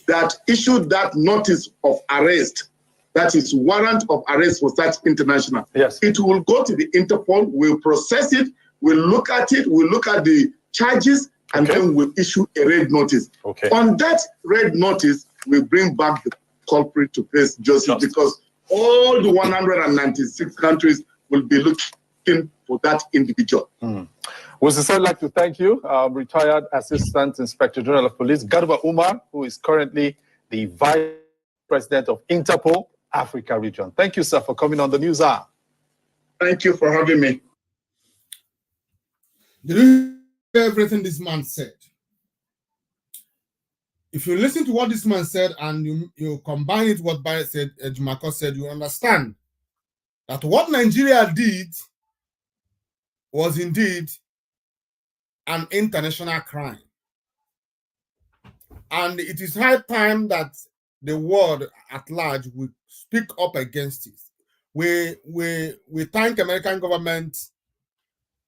K: that issued that notice of arrest, that is warrant of arrest for such international. It will go to the Interpol, we'll process it, we'll look at it, we'll look at the charges, and then we'll issue a red notice. On that red notice, we bring back the culprit to face justice because all the 196 countries will be looking for that individual.
J: Would sincerely like to thank you, retired Assistant Inspector General of Police, Garba Umar, who is currently the Vice President of Interpol Africa Region. Thank you, sir, for coming on the News Hour.
K: Thank you for having me.
E: Did you hear everything this man said? If you listen to what this man said and you combine it with what Jumako said, you understand that what Nigeria did was indeed an international crime. And it is high time that the world at large will speak up against it. We thank American government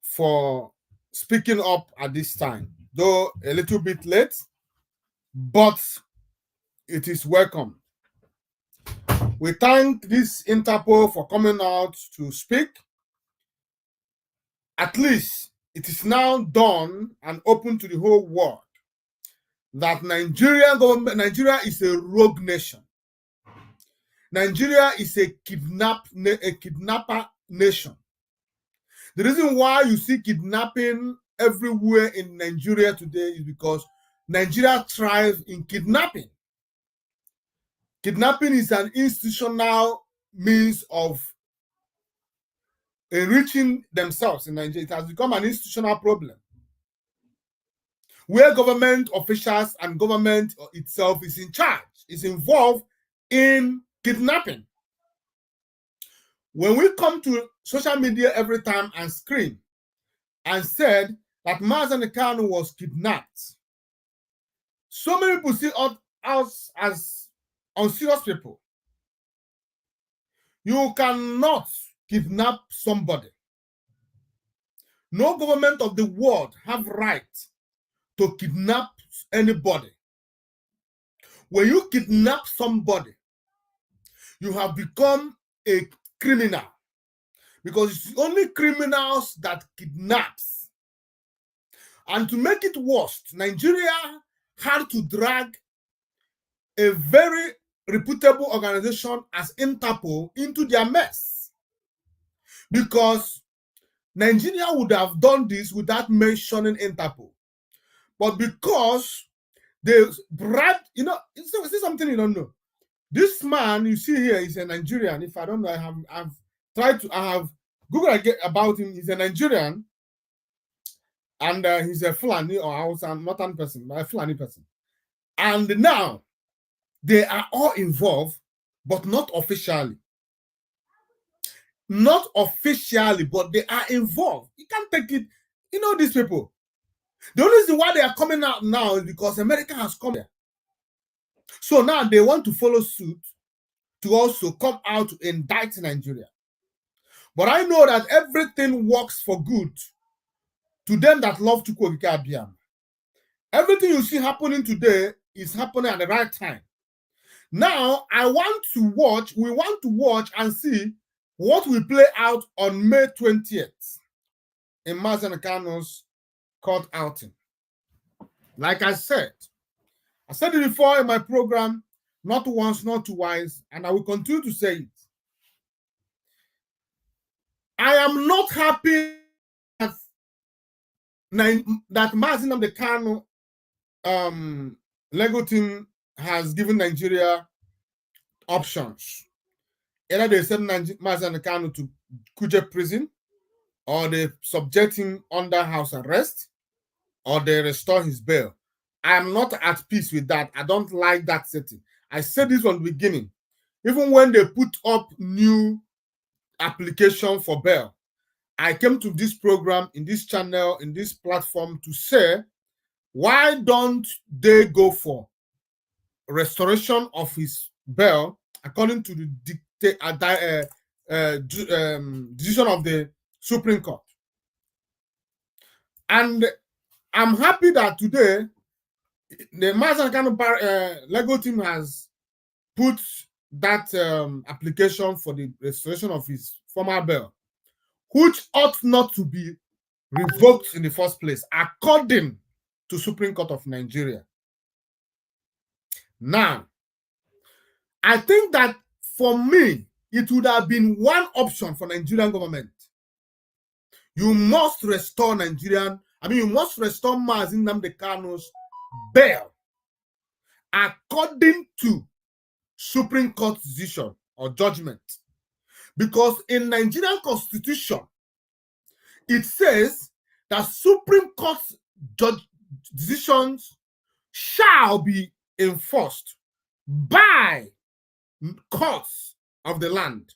E: for speaking up at this time, though a little bit late, but it is welcome. We thank this Interpol for coming out to speak. At least it is now done and open to the whole world that Nigeria is a rogue nation. Nigeria is a kidnapper nation. The reason why you see kidnapping everywhere in Nigeria today is because Nigeria thrives in kidnapping. Kidnapping is an institutional means of enriching themselves in Nigeria. It has become an institutional problem where government officials and government itself is in charge, is involved in kidnapping. When we come to social media every time and scream and said that MAZI and KANU was kidnapped, so many people see us as unserious people. You cannot kidnap somebody. No government of the world have right to kidnap anybody. When you kidnap somebody, you have become a criminal, because it's only criminals that kidnaps. And to make it worse, Nigeria had to drag a very reputable organization as Interpol into their mess, because Nigeria would have done this without mentioning Interpol. But because they bribed, see something you don't know. This man you see here is a Nigerian. If I don't know, I have Googled about him. He's a Nigerian, and he's a Fulani or Hausa, not a person, but a Fulani person. And now they are all involved, but not officially. Not officially, but they are involved. You can't take it. You know these people. The only reason why they are coming out now is because America has come there. So now they want to follow suit to also come out to indict Nigeria. But I know that everything works for good to them that love to Abiyam. Everything you see happening today is happening at the right time. Now, we want to watch and see what will play out on May 20th in MAZI and KANU's court outing. Like I said it before in my program, not once, not twice, and I will continue to say it. I am not happy that MAZI and the KANU Lego team has given Nigeria options. Either they send MAZI and the KANU to Kuje prison, or they subject him under house arrest, or they restore his bail. I am not at peace with that. I don't like that setting. I said this from the beginning. Even when they put up new application for bail, I came to this program, in this channel, in this platform to say, why don't they go for restoration of his bail according to the decision of the Supreme Court? And I'm happy that today the MAZI and KANU Lego team has put that application for the restoration of his former bail, which ought not to be revoked in the first place, according to Supreme Court of Nigeria. Now, I think that for me, it would have been one option for Nigerian government. You must restore you must restore MAZI NNAMDI KANU's bail according to Supreme Court decision or judgment. Because in Nigerian Constitution, it says that Supreme Court decisions shall be enforced by courts of the land.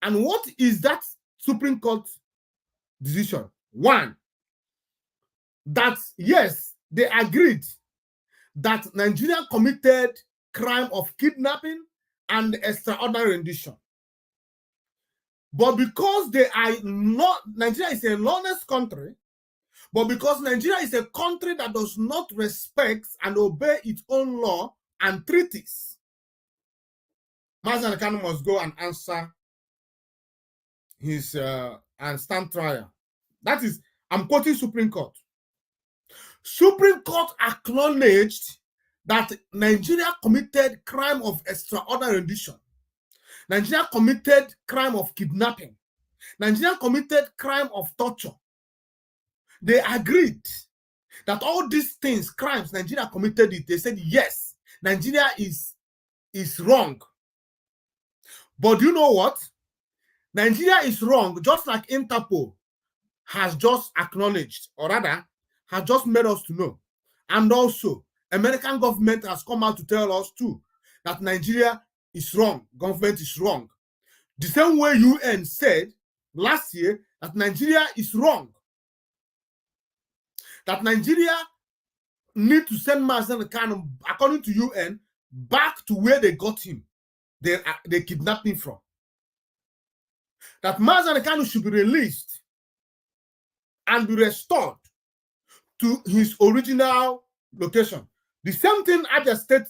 E: And what is that Supreme Court decision? One, that yes, they agreed that Nigeria committed crime of kidnapping and extraordinary rendition. But because Nigeria is a lawless country, but because Nigeria is a country that does not respect and obey its own law and treaties, MAZI KANU must go and answer his and stand trial. That is, I'm quoting Supreme Court. Supreme Court acknowledged that Nigeria committed crime of extraordinary rendition. Nigeria committed crime of kidnapping. Nigeria committed crime of torture. They agreed that all these things, crimes, Nigeria committed it. They said, yes, Nigeria is wrong. But you know what? Nigeria is wrong, just like Interpol has just acknowledged, or rather, has just made us to know. And also, American government has come out to tell us too that Nigeria is wrong, government is wrong. The same way UN said last year that Nigeria is wrong. That Nigeria need to send MAZI KANU, according to UN, back to where they got him. They kidnapped him from. That MAZI KANU should be released and be restored to his original location. The same thing Abia State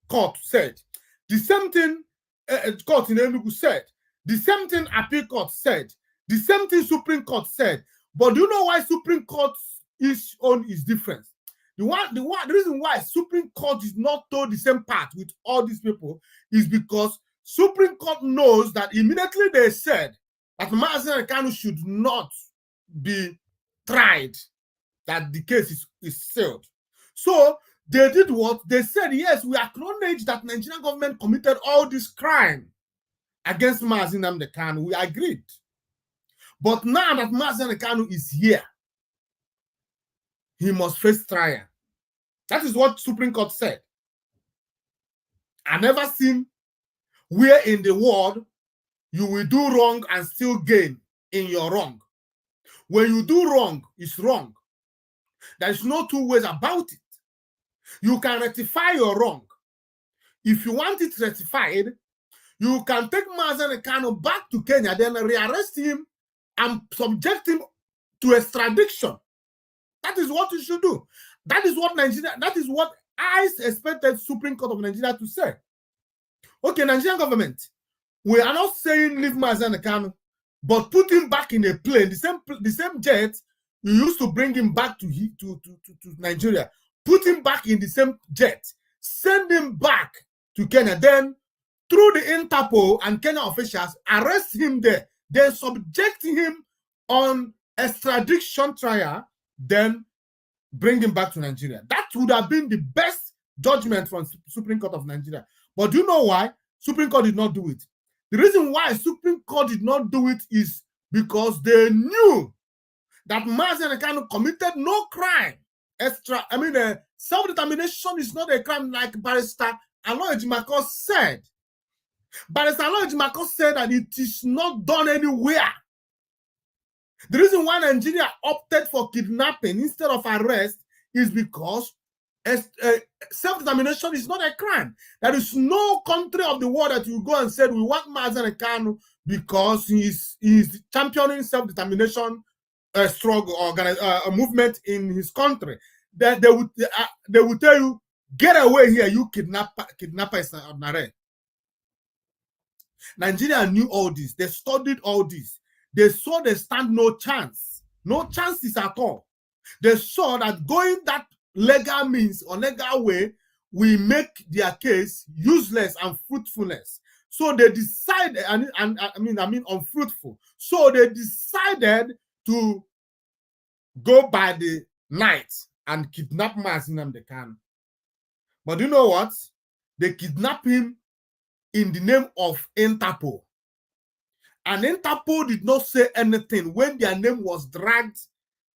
E: Court said. The same thing court in Enugu said. The same thing Appeal Court said. The same thing Supreme Court said. But do you know why Supreme Court's own is different? The reason why Supreme Court is not told the same path with all these people is because Supreme Court knows that immediately they said that MAZI KANU should not be tried, that the case is sealed. So they did what? They said, yes, we acknowledge that Nigerian government committed all this crime against MAZI NNAMDI KANU. We agreed. But now that MAZI KANU is here, he must face trial. That is what Supreme Court said. I never seen where in the world you will do wrong and still gain in your wrong. When you do wrong, it's wrong. There is no two ways about it. You can rectify your wrong. If you want it rectified, you can take MAZI KANU back to Kenya, then rearrest him and subject him to extradition. That is what you should do. That is what I expected Supreme Court of Nigeria to say. Okay, Nigerian government, we are not saying leave MAZI KANU, but put him back in a plane, the same jet you used to bring him back to Nigeria. Put him back in the same jet, send him back to Kenya, then through the Interpol and Kenya officials, arrest him there, then subject him on extradition trial, then bring him back to Nigeria. That would have been the best judgment from Supreme Court of Nigeria. But do you know why Supreme Court did not do it? The reason why Supreme Court did not do it is because they knew that MAZI KANU committed no crime. Self-determination is not a crime, like Barrister Aloy Ejimakor said. Barrister Aloy Ejimakor said that it is not done anywhere. The reason why Nigeria opted for kidnapping instead of arrest is because self-determination is not a crime. There is no country of the world that will go and say we want MAZI KANU because he's championing self-determination struggle movement in his country. That they would tell you, get away here, you kidnappers and arrest. Nigeria knew all this. They studied all this. They saw they stand no chance. No chances at all. They saw that going that legal means or legal way will make their case useless and fruitfulness. So they decided, and I mean unfruitful. So they decided to go by the night and kidnap MAZI Nnamdi Kanu. But you know what? They kidnapped him in the name of Interpol. And Interpol did not say anything when their name was dragged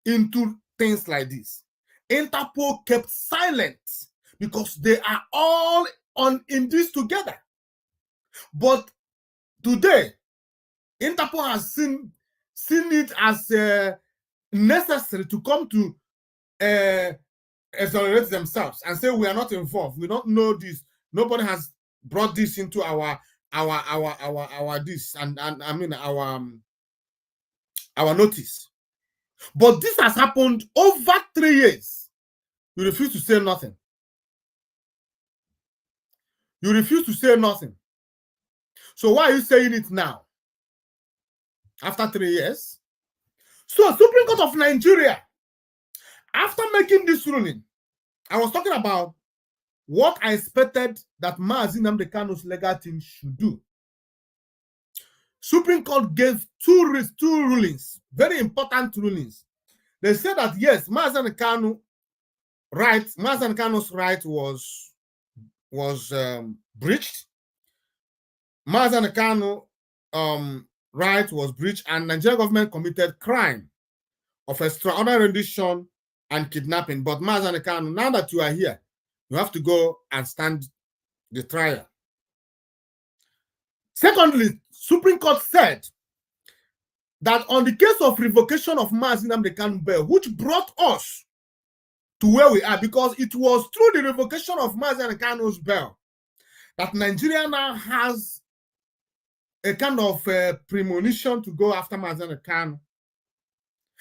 E: into things like this. Interpol kept silent because they are all in this together. But today, Interpol has seen it as necessary to come to exonerate themselves and say we are not involved. We don't know this. Nobody has brought this into our this and I mean our notice. But this has happened over 3 years. You refuse to say nothing. You refuse to say nothing. So why are you saying it now? After 3 years? So Supreme Court of Nigeria, after making this ruling, I was talking about what I expected that MAZI Nnamdi Kanu's legal team should do. Supreme Court gave two rulings, very important rulings. They said that yes, MAZI Kanu's right was breached. MAZI Kanu right was breached, and Nigerian government committed crime of extraordinary rendition and kidnapping. But MAZI Kanu, now that you are here, you have to go and stand the trial. Secondly, Supreme Court said that on the case of revocation of MAZI Nnamdi Kanu bail, which brought us to where we are, because it was through the revocation of MAZI Kanu's bail that Nigeria now has a kind of premonition to go after MAZI Kanu.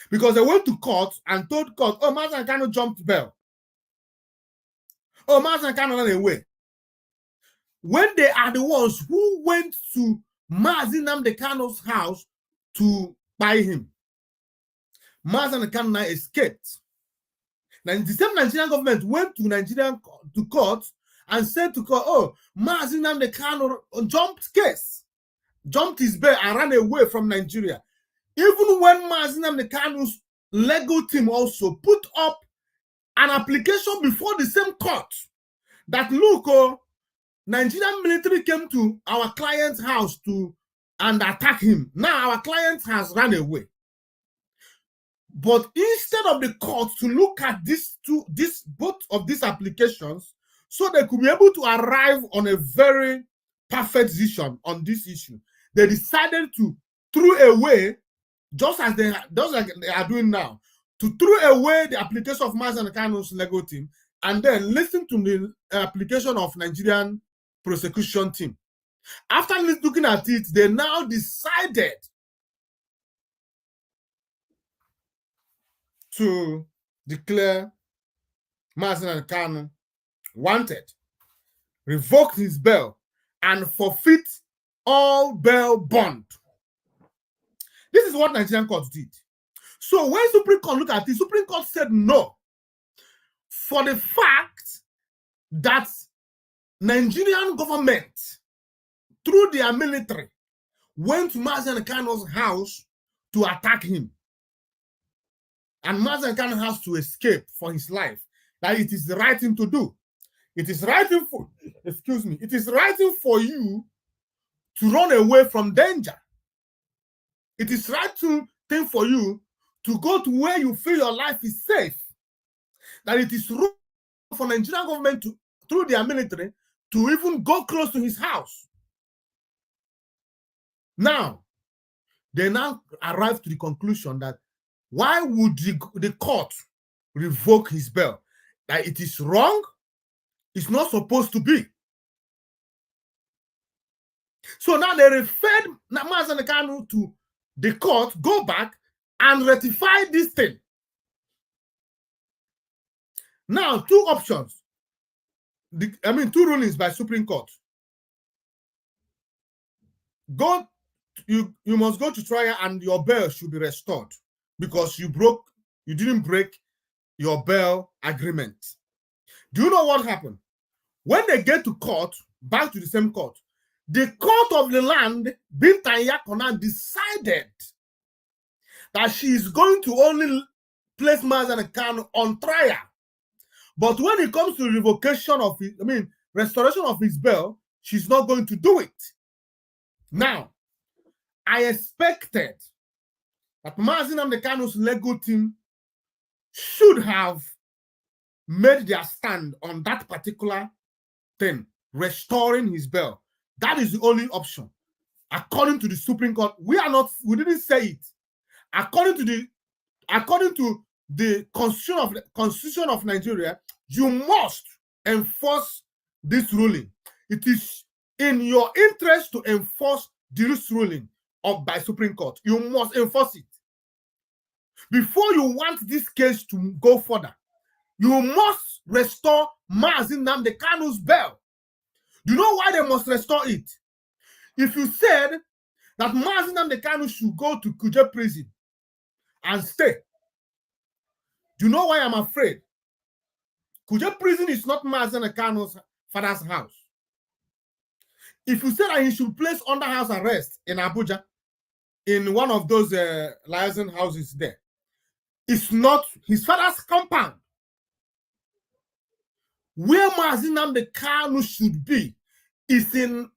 E: Because they went to court and told court, oh, MAZI Kanu jumped bail. Oh, MAZI Kanu ran away. When they are the ones who went to MAZI Nnamdi Kanu's house to buy him, MAZI Kanu now escaped. Now, the same Nigerian government went to court and said to court, oh, MAZI Nnamdi Kanu jumped his bail and ran away from Nigeria. Even when MAZI Nnamdi Kanu's legal team also put up an application before the same court that, look, oh, Nigerian military came to our client's house and attack him. Now our client has run away. But instead of the court to look at both of these applications, so they could be able to arrive on a very perfect decision on this issue, they decided to throw away, just like they are doing now, to throw away the application of MAZI Kanu's legal team and then listen to the application of Nigerian prosecution team. After looking at it, they now decided to declare MAZI Kanu wanted, revoke his bail, and forfeit all bail bond. This is what Nigerian courts did. So when Supreme Court looked at it, Supreme Court said no, for the fact that Nigerian government, through their military, went to MAZI Kanu's house to attack him. And MAZI Kanu has to escape for his life. That it is the right thing to do. It is right thing for, it is right thing for you to run away from danger. It is right thing for you to go to where you feel your life is safe. That it is wrong for Nigerian government to, through their military, to even go close to his house. Now, they now arrive to the conclusion that why would the court revoke his bail? That it is wrong, it's not supposed to be. So now they referred MAZI Kanu to the court, go back and rectify this thing. Now, two options. Two rulings by Supreme Court. You must go to trial and your bail should be restored because you didn't break your bail agreement. Do you know what happened? When they get to court, back to the same court, the court of the land, Binta Nyako, decided that she is going to only place MAZI and KANU on trial. But when it comes to revocation of his, restoration of his bail, she's not going to do it. Now, I expected that MAZI and KANU's legal team should have made their stand on that particular thing, restoring his bail. That is the only option. According to the Supreme Court, we didn't say it. According to the Constitution of Nigeria, you must enforce this ruling. It is in your interest to enforce this ruling by Supreme Court. You must enforce it. Before you want this case to go further, you must restore MAZI Nnamdi Kanu's bail. Do you know why they must restore it? If you said that MAZI Nnamdi Kanu should go to Kuje prison and stay, do you know why I'm afraid? Kuje prison is not MAZI Kanu's father's house. If you said that he should place under house arrest in Abuja, in one of those liaison houses there, it's not his father's compound. Where MAZI Nnamdi Kanu should be is in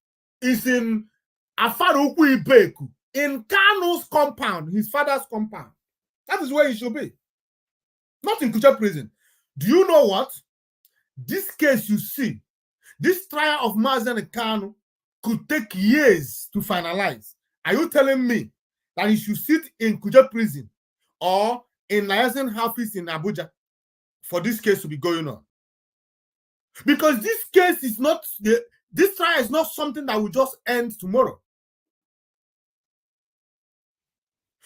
E: Afaruku Ibeku, in Kanu's compound, his father's compound. That is where he should be. Not in Kuje prison. Do you know what? This case you see, this trial of MAZI Kanu could take years to finalize. Are you telling me that he should sit in Kuje prison or in liaison office in Abuja for this case to be going on? Because this case is not, this trial is not something that will just end tomorrow.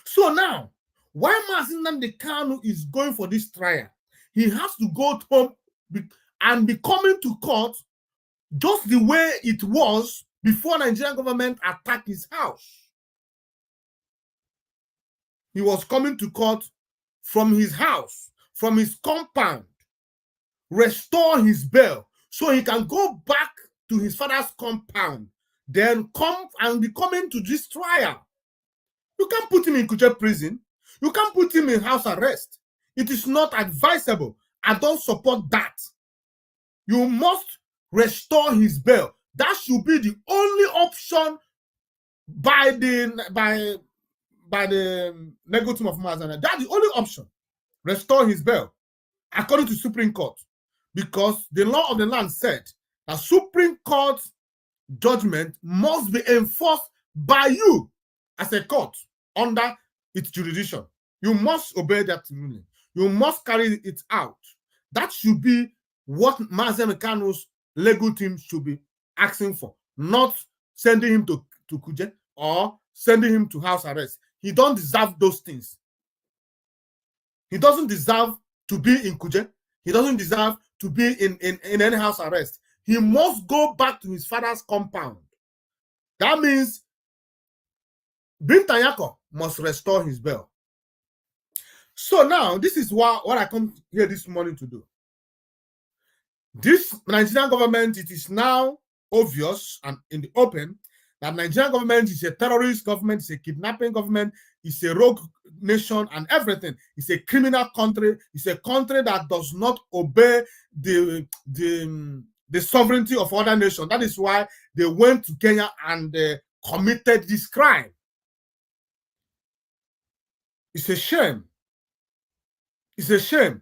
E: So now, why MAZI Nnamdi Kanu is going for this trial, he has to go home and be coming to court just the way it was before Nigerian government attacked his house. He was coming to court from his house, from his compound, restore his bail so he can go back to his father's compound, then come and be coming to this trial. You can't put him in Kuje prison. You can't put him in house arrest. It is not advisable. I don't support that. You must restore his bail. That should be the only option by the legal team of MAZI. That's the only option. Restore his bail, according to Supreme Court, because the law of the land said that Supreme Court judgment must be enforced by you as a court under its jurisdiction. You must obey that ruling. You must carry it out. That should be what MAZI Kanu's legal team should be asking for, not sending him to Kuje or sending him to house arrest. He don't deserve those things. He doesn't deserve to be in Kuje. He doesn't deserve to be in any house arrest. He must go back to his father's compound. That means Binta Nyako must restore his bail. So now, this is what I come here this morning to do. This Nigerian government, it is now obvious and in the open that Nigerian government is a terrorist government, it's a kidnapping government, it's a rogue nation and everything. It's a criminal country. It's a country that does not obey the sovereignty of other nations. That is why they went to Kenya and committed this crime. It's a shame. It's a shame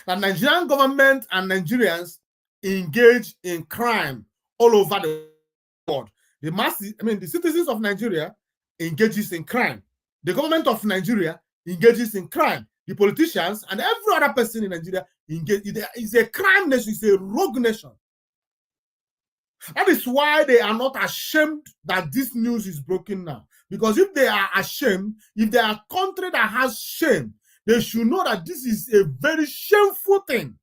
E: that Nigerian government and Nigerians engage in crime all over the world. The citizens of Nigeria engages in crime. The government of Nigeria engages in crime. The politicians and every other person in Nigeria engage. It's a crime nation. It's a rogue nation. That is why they are not ashamed that this news is broken now. Because if they are ashamed, if they are a country that has shame, they should know that this is a very shameful thing.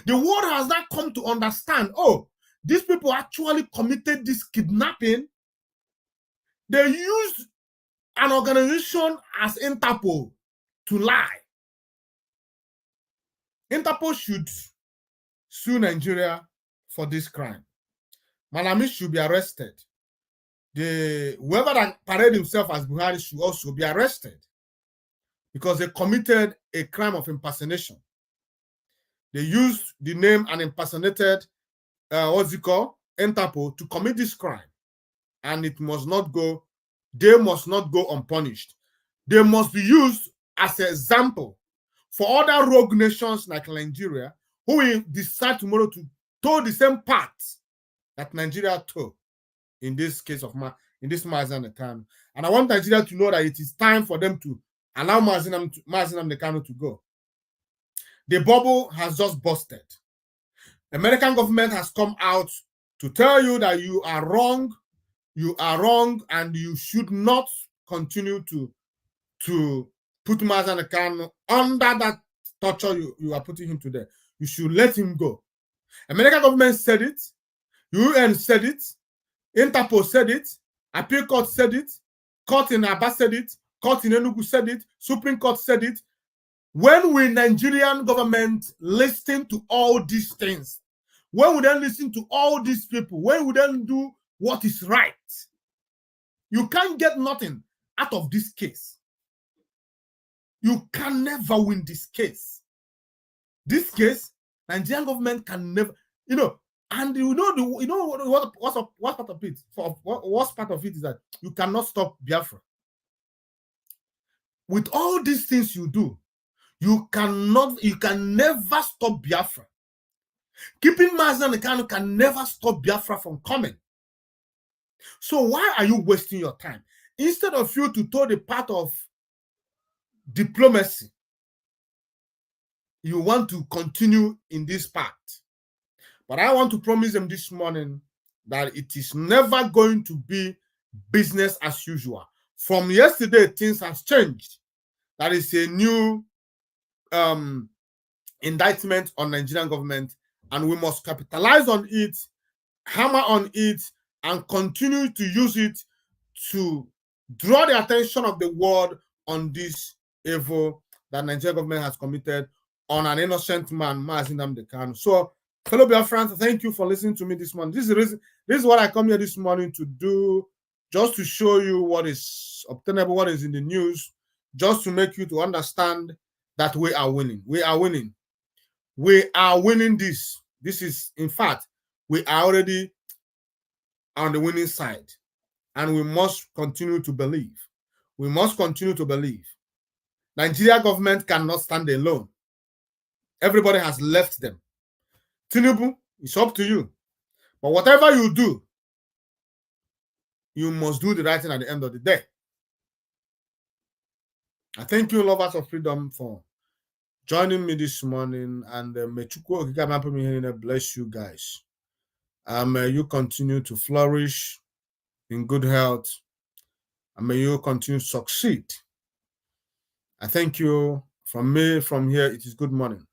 E: The world has not come to understand, oh, these people actually committed this kidnapping. They used an organization as Interpol to lie. Interpol should sue Nigeria for this crime. Malami should be arrested. Whoever that paraded himself as Buhari should also be arrested because they committed a crime of impersonation. They used the name and impersonated what's it called? Interpol to commit this crime. And it must not go, they must not go unpunished. They must be used as an example for other rogue nations like Nigeria who will decide tomorrow to toe the same path that Nigeria took in this case of MAZI and KANU. And I want Nigeria to know that it is time for them to allow MAZI and KANU to go. The bubble has just busted. The American government has come out to tell you that you are wrong, and you should not continue to put MAZI and KANU under that torture you are putting him to there. You should let him go. American government said it, UN said it, Interpol said it, Appeal Court said it, Court in Aba said it, Court in Enugu said it, Supreme Court said it. When will Nigerian government listen to all these things? When will they listen to all these people? When will they do what is right? You can't get nothing out of this case. You can never win this case. This case, Nigerian government can never, and what part of it? What's part of it is that you cannot stop Biafra. With all these things you do, you can never stop Biafra. Keeping MAZI and KANU can never stop Biafra from coming. So why are you wasting your time? Instead of you to toe the path of diplomacy, you want to continue in this path. But I want to promise them this morning that it is never going to be business as usual. From yesterday, things have changed. That is a new indictment on Nigerian government, and we must capitalize on it, hammer on it, and continue to use it to draw the attention of the world on this evil that Nigerian government has committed on an innocent man, MAZI Nnamdi Kanu. So, fellow Biafrans, thank you for listening to me this morning. This is what I come here this morning to do, just to show you what is obtainable, what is in the news, just to make you to understand that we are winning. We are winning. We are winning this. This is, in fact, we are already on the winning side. And we must continue to believe. We must continue to believe. Nigeria government cannot stand alone. Everybody has left them. Tinubu, it's up to you. But whatever you do, you must do the right thing at the end of the day. I thank you, lovers of freedom, for joining me this morning. And may Chukwu bless you guys. May you continue to flourish in good health. And may you continue to succeed. I thank you. From me, from here, it is good morning.